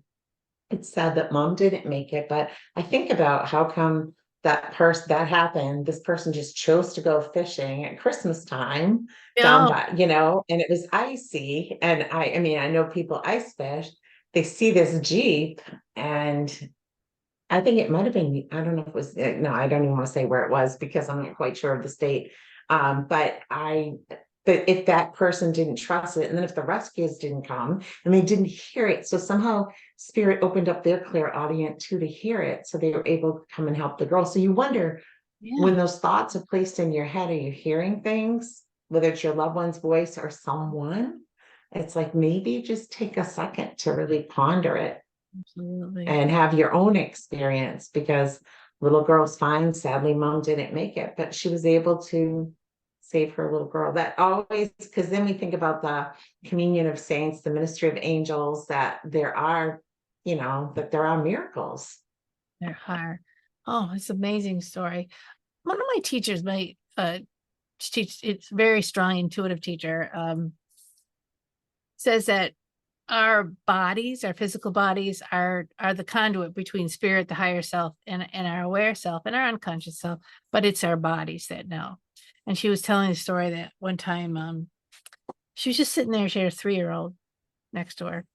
it's sad that mom didn't make it, but I think about how come that happened. This person just chose to go fishing at Christmas time down by, and it was icy. And I mean, I know people ice fish. They see this Jeep, and I think it might have been, I don't know if it was, no, I don't even want to say where it was, because I'm not quite sure of the state. But if that person didn't trust it, and then if the rescuers didn't come and they didn't hear it, so somehow spirit opened up their clairaudient too to hear it. So they were able to come and help the girl. So you wonder, when those thoughts are placed in your head, are you hearing things, whether it's your loved one's voice or someone? It's like, maybe just take a second to really ponder it. Absolutely. And have your own experience, because little girl's fine. Sadly, mom didn't make it, but she was able to save her little girl. That always, because then we think about the communion of saints, the ministry of angels, that there are, that there are miracles. There are. Oh, it's an amazing story. One of my teachers, it's very strong intuitive teacher, says that our bodies, our physical bodies are the conduit between spirit, the higher self, and our aware self and our unconscious self, but it's our bodies that know. And she was telling the story that one time she was just sitting there, she had a 3-year-old next to her.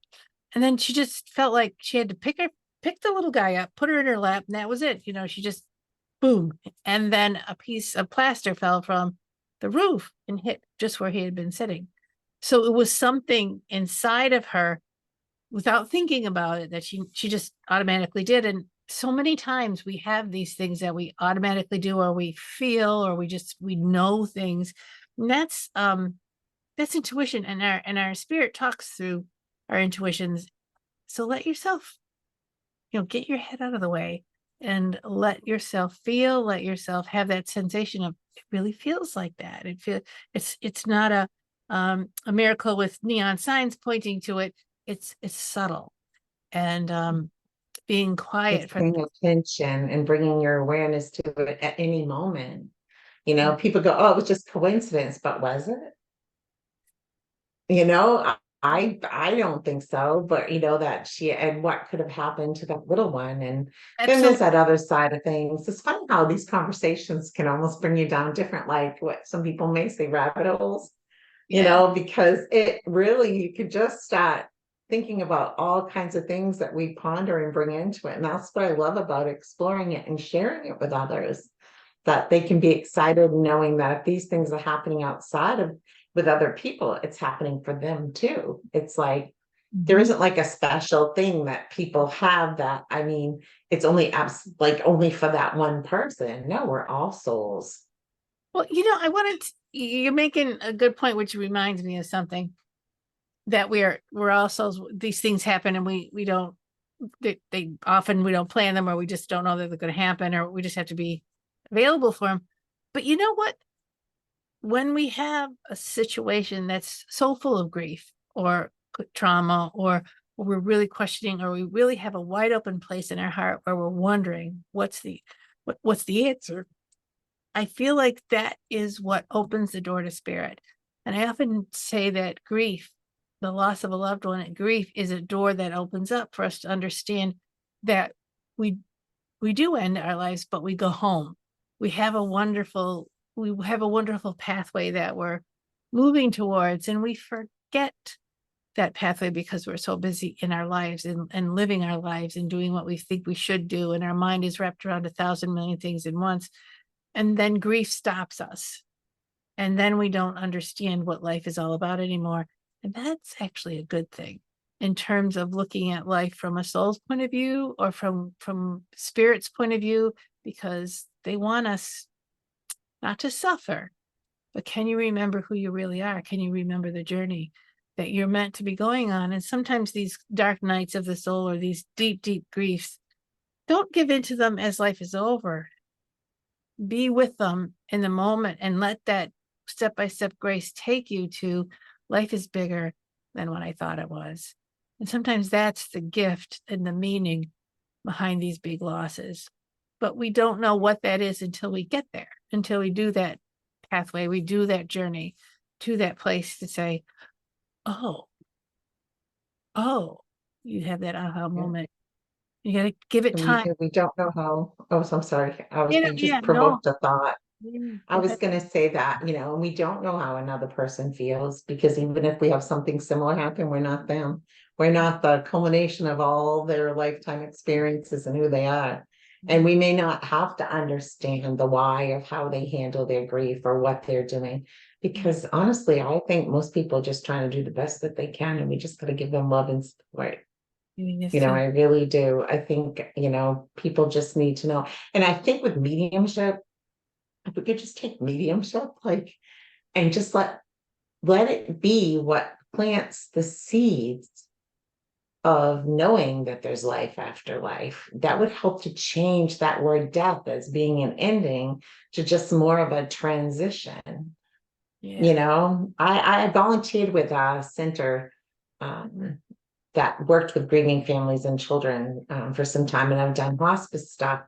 And then she just felt like she had to pick the little guy up, put her in her lap, and that was it. She just boom. And then a piece of plaster fell from the roof and hit just where he had been sitting. So it was something inside of her without thinking about it that she just automatically did. And so many times we have these things that we automatically do, or we feel, or we know things. And that's intuition, and our spirit talks through our intuitions. So let yourself, get your head out of the way and let yourself feel, let yourself have that sensation of, it really feels like that. It's not a miracle with neon signs pointing to it. It's subtle, and being quiet It's for paying attention and bringing your awareness to it at any moment. People go, oh, it was just coincidence, but was it? I don't think so, but that and what could have happened to that little one. And then there's absolutely. that other side of things. It's funny how these conversations can almost bring you down different, like what some people may say, rabbit holes, Yeah, because it really, you could just start thinking about all kinds of things that we ponder and bring into it. And that's what I love about exploring it and sharing it with others, that they can be excited knowing that if these things are happening outside of with other people, it's happening for them too. It's like there Mhm. isn't like a special thing that people have that, it's only like only for that one person. No, we're all souls. Well, you're making a good point, which reminds me of something that we're also, these things happen, and we don't, they often, we don't plan them, or we just don't know that they're going to happen, or we just have to be available for them. But you know what? When we have a situation that's so full of grief or trauma, or we're really questioning, or we really have a wide open place in our heart where we're wondering what's the answer, I feel like that is what opens the door to spirit. And I often say that grief, the loss of a loved one, and grief is a door that opens up for us to understand that we we do end our lives, but we go home. We have a wonderful we have a wonderful pathway that we're moving towards, and we forget that pathway because we're so busy in our lives, and living our lives and doing what we think we should do. And our mind is wrapped around 1,000 million things at once. And then grief stops us. And then we don't understand what life is all about anymore. And that's actually a good thing in terms of looking at life from a soul's point of view, or from spirit's point of view, because they want us not to suffer, but can you remember who you really are? Can you remember the journey that you're meant to be going on? And sometimes these dark nights of the soul, or these deep, deep griefs, don't give into them as life is over. Be with them in the moment and let that step-by-step grace take you to, life is bigger than what I thought it was. And sometimes that's the gift and the meaning behind these big losses. But we don't know what that is until we get there, until we do that pathway, we do that journey to that place to say, oh, oh, you have that aha Yeah. moment. You got to give it And we time. do, we don't know how. Oh, so I'm sorry. You Yeah, just no. provoked a thought. I Go was ahead. going to say that, and we don't know how another person feels, because even if we have something similar happen, we're not them. We're not the culmination of all their lifetime experiences and who they are. And we may not have to understand the why of how they handle their grief or what they're doing. Because honestly, I think most people are just trying to do the best that they can, and we just got to give them love and support. I really do. I think, people just need to know. And I think with mediumship, if we could just take mediumship, like, and just let it be what plants the seeds of knowing that there's life after life, that would help to change that word death as being an ending to just more of a transition. You know, I volunteered with a center that worked with grieving families and children for some time, and I've done hospice stuff.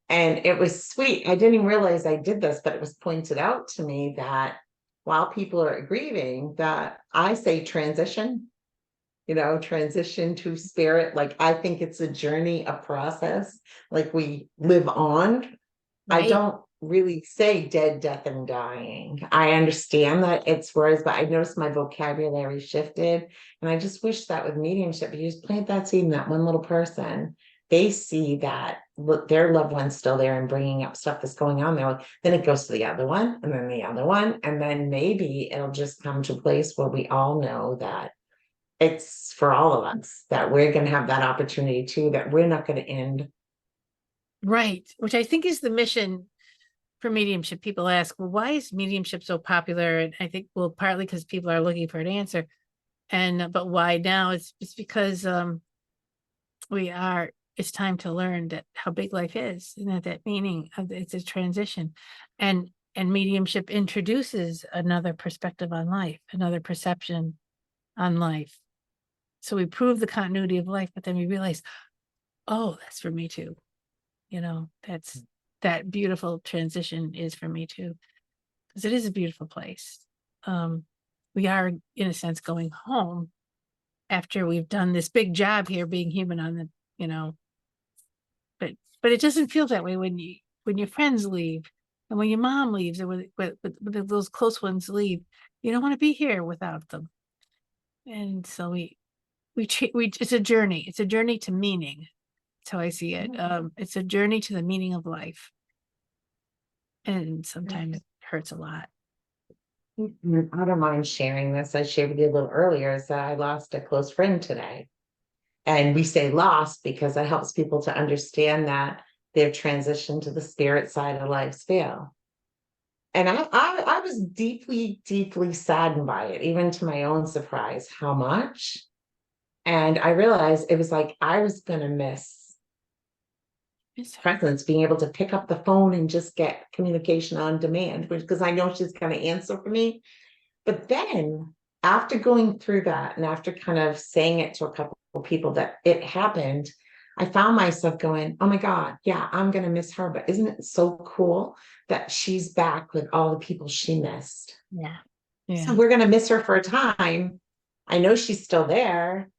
And it was sweet. I didn't even realize I did this, but it was pointed out to me that while people are grieving, that I say transition, you know, transition to spirit. Like, I think it's a journey, a process, like we live on. I Right. don't really say dead, death, and dying. I understand that it's words, but I noticed my vocabulary shifted. And I just wish that with mediumship, you just plant that seed in that one little person. They see that their loved one's still there and bringing up stuff that's going on there. Then it goes to the other one, and then the other one. And then maybe it'll just come to a place where we all know that it's for all of us, that we're going to have that opportunity too, that we're not going to end. Right. Which I think is the mission for mediumship. People ask, well, why is mediumship so popular? And I think, well, partly because people are looking for an answer. And but why now? It's because it's time to learn that how big life is, and that meaning of it's a transition. And mediumship introduces another perspective on life, another perception on life. So we prove the continuity of life, but then we realize, oh, that's for me too. You know, that beautiful transition is for me too, because it is a beautiful place. We are, in a sense, going home after we've done this big job here being human on the, you know, but it doesn't feel that way when your friends leave, and when your mom leaves, or when those close ones leave. You don't want to be here without them. And so we it's a journey. It's a journey to meaning. That's how I see it. It's a journey to the meaning of life. And sometimes it hurts a lot. I don't mind sharing this. I shared with you a little earlier is that I lost a close friend today. And we say lost because it helps people to understand that they've transitioned to the spirit side of life's veil. And I was deeply, deeply saddened by it, even to my own surprise, how much. And I realized it was like I was going to miss presence, being able to pick up the phone and just get communication on demand, because I know she's going to answer for me. But then after going through that and after kind of saying it to a couple of people that it happened, I found myself going, oh my God, yeah, I'm going to miss her. But isn't it so cool that she's back with all the people she missed? Yeah. So we're going to miss her for a time. I know she's still there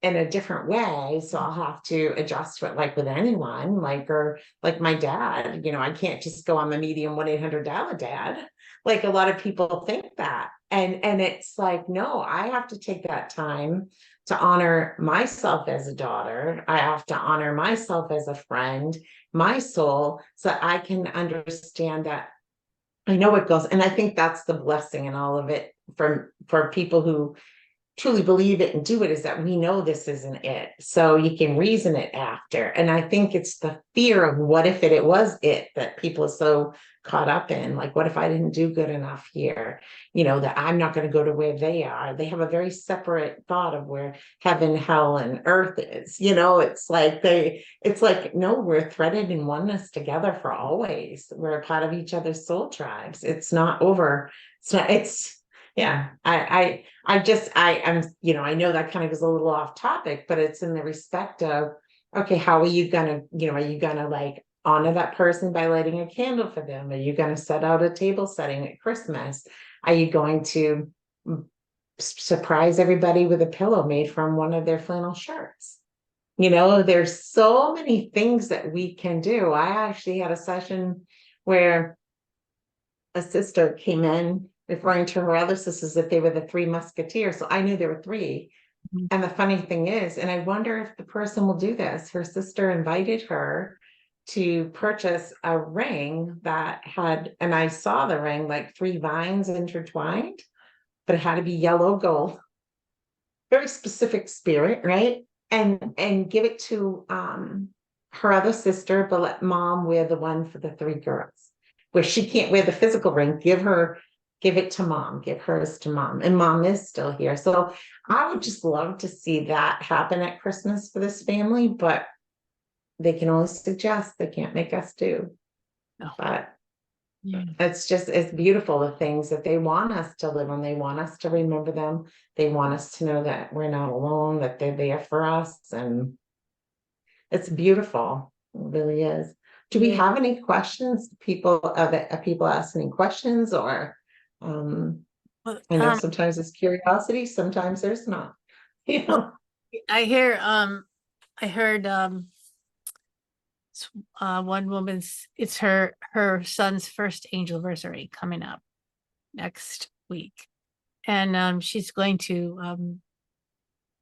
in a different way. So I'll have to adjust to it, like with anyone, or like my dad, you know, I can't just go on the medium 1-800 dad. Like a lot of people think that. And it's like, no, I have to take that time to honor myself as a daughter. I have to honor myself as a friend, my soul, so that I can understand that I know it goes. And I think that's the blessing in all of it for people who truly believe it and do it, is that we know this isn't it. So you can reason it after. And I think it's the fear of what if it was it that people are so caught up in. Like, what if I didn't do good enough here? You know, that I'm not going to go to where they are. They have a very separate thought of where heaven, hell, and earth is. You know, it's like no, we're threaded in oneness together for always. We're a part of each other's soul tribes. It's not over. Yeah, I'm, you know, I know that kind of is a little off topic, but it's in the respect of, okay, how are you gonna, you know, are you gonna like honor that person by lighting a candle for them? Are you gonna set out a table setting at Christmas? Are you going to surprise everybody with a pillow made from one of their flannel shirts? You know, there's so many things that we can do. I actually had a session where a sister came in referring to her other sisters that they were the three musketeers. So I knew there were three. Mhm. And the funny thing is, and I wonder if the person will do this, her sister invited her to purchase a ring that had, and I saw the ring like 3 vines intertwined, but it had to be yellow gold. Very specific spirit, right? And give it to her other sister, but let mom wear the one for the 3 girls. Where she can't wear the physical ring, give it to mom, give hers to mom. And mom is still here. So I would just love to see that happen at Christmas for this family, but they can only suggest, they can't make us do. No. But Yeah. It's beautiful, the things that they want us to live on. They want us to remember them. They want us to know that we're not alone, that they're there for us. And it's beautiful. It really is. Do we Yeah. have any questions? People ask any questions, or Well, I know sometimes it's curiosity, sometimes there's not. You know, I heard one woman's, it's her son's first anniversary coming up next week, and she's going to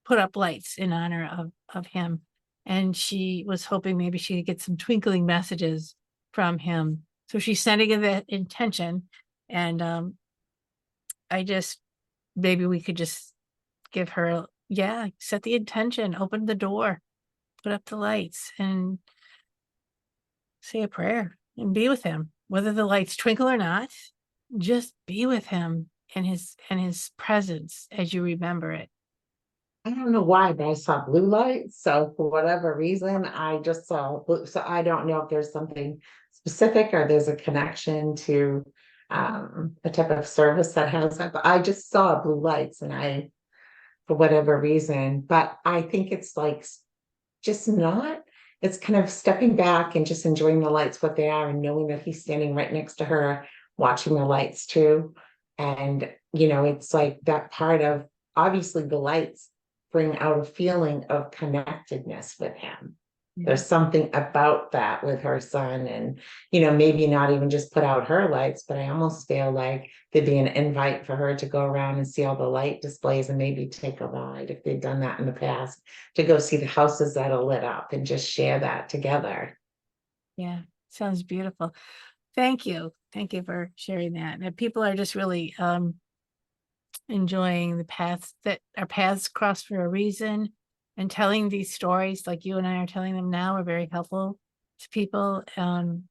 put up lights in honor of him, and she was hoping maybe she could get some twinkling messages from him, so she's sending in that intention. And I just, maybe we could just give her, set the intention, open the door, put up the lights, and say a prayer and be with him, whether the lights twinkle or not. Just be with him and his presence as you remember it. I don't know why, but I saw blue lights. So for whatever reason, I just saw blue. So I don't know if there's something specific or there's a connection to a type of service that has that. But I just saw blue lights, and for whatever reason, but I think it's like just not, it's kind of stepping back and just enjoying the lights, what they are, and knowing that he's standing right next to her, watching the lights too. And, it's like that part of, obviously the lights bring out a feeling of connectedness with him. There's something about that with her son, and, maybe not even just put out her lights, but I almost feel like there'd be an invite for her to go around and see all the light displays and maybe take a ride, if they've done that in the past, to go see the houses that are lit up and just share that together. Yeah, sounds beautiful. Thank you. Thank you for sharing that. And people are just really enjoying the paths, that our paths cross for a reason, and telling these stories like you and I are telling them now are very helpful to people, and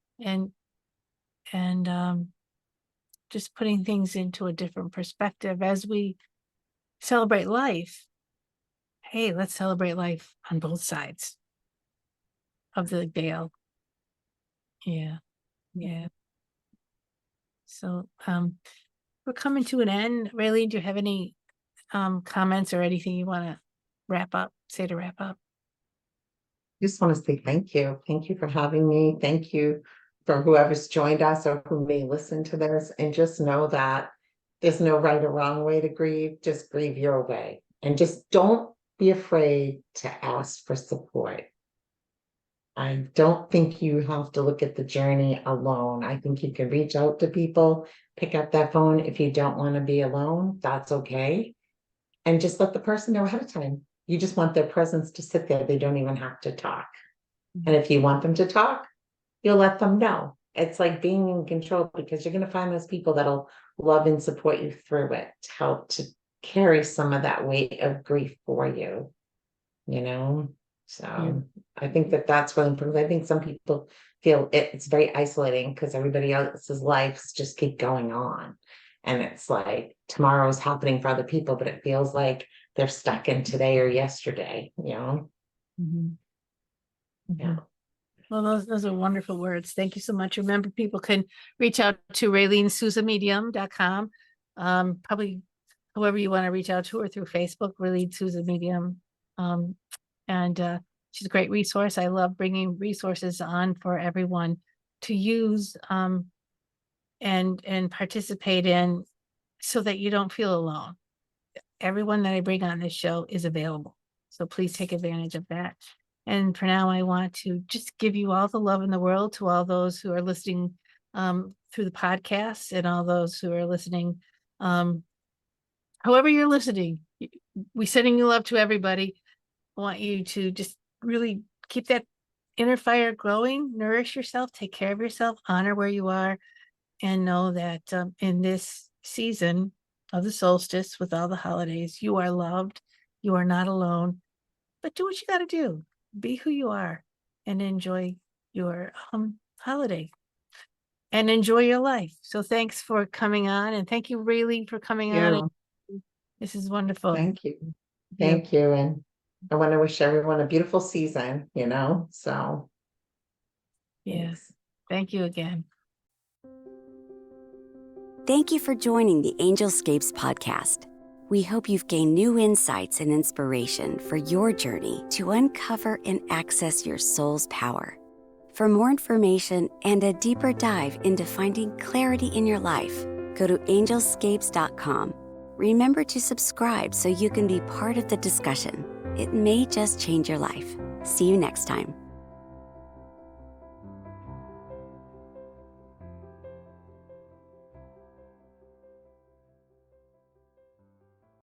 just putting things into a different perspective as we celebrate life. Hey, let's celebrate life on both sides of the veil. Yeah. Yeah. So we're coming to an end. Raylene, do you have any comments or anything you want to say to wrap up? Just want to say thank you. Thank you for having me. Thank you for whoever's joined us or who may listen to this, and just know that there's no right or wrong way to grieve. Just grieve your way, and just don't be afraid to ask for support. I don't think you have to look at the journey alone. I think you can reach out to people, pick up that phone. If you don't want to be alone, that's okay. And just let the person know ahead of time. You just want their presence to sit there. They don't even have to talk. And if you want them to talk, you'll let them know. It's like being in control, because you're going to find those people that'll love and support you through it, to help to carry some of that weight of grief for you, So I think that's really important. I think some people feel it's very isolating because everybody else's lives just keep going on. And it's like tomorrow's happening for other people, but it feels like they're stuck in today or yesterday, Mm-hmm. Yeah. Well, those are wonderful words. Thank you so much. Remember, people can reach out to RayleneSousaMedium.com. Probably whoever you want to reach out to, or through Facebook, Raylene Sousa Medium. And she's a great resource. I love bringing resources on for everyone to use and participate in, so that you don't feel alone. Everyone that I bring on this show is available, so please take advantage of that. And for now, I want to just give you all the love in the world, to all those who are listening through the podcast, and all those who are listening, however you're listening. We're sending you love to everybody. I want you to just really keep that inner fire growing, nourish yourself, take care of yourself, honor where you are, and know that in this season of the solstice, with all the holidays, you are loved, you are not alone. But do what you got to do. Be who you are, and enjoy your holiday, and enjoy your life. So thanks for coming on, and thank you, Raylene, for coming on. This is wonderful. Thank you. Thank you. And I want to wish everyone a beautiful season, so. Yes. Thank you again. Thank you for joining the Angelscapes podcast. We hope you've gained new insights and inspiration for your journey to uncover and access your soul's power. For more information and a deeper dive into finding clarity in your life, go to angelscapes.com. Remember to subscribe so you can be part of the discussion. It may just change your life. See you next time.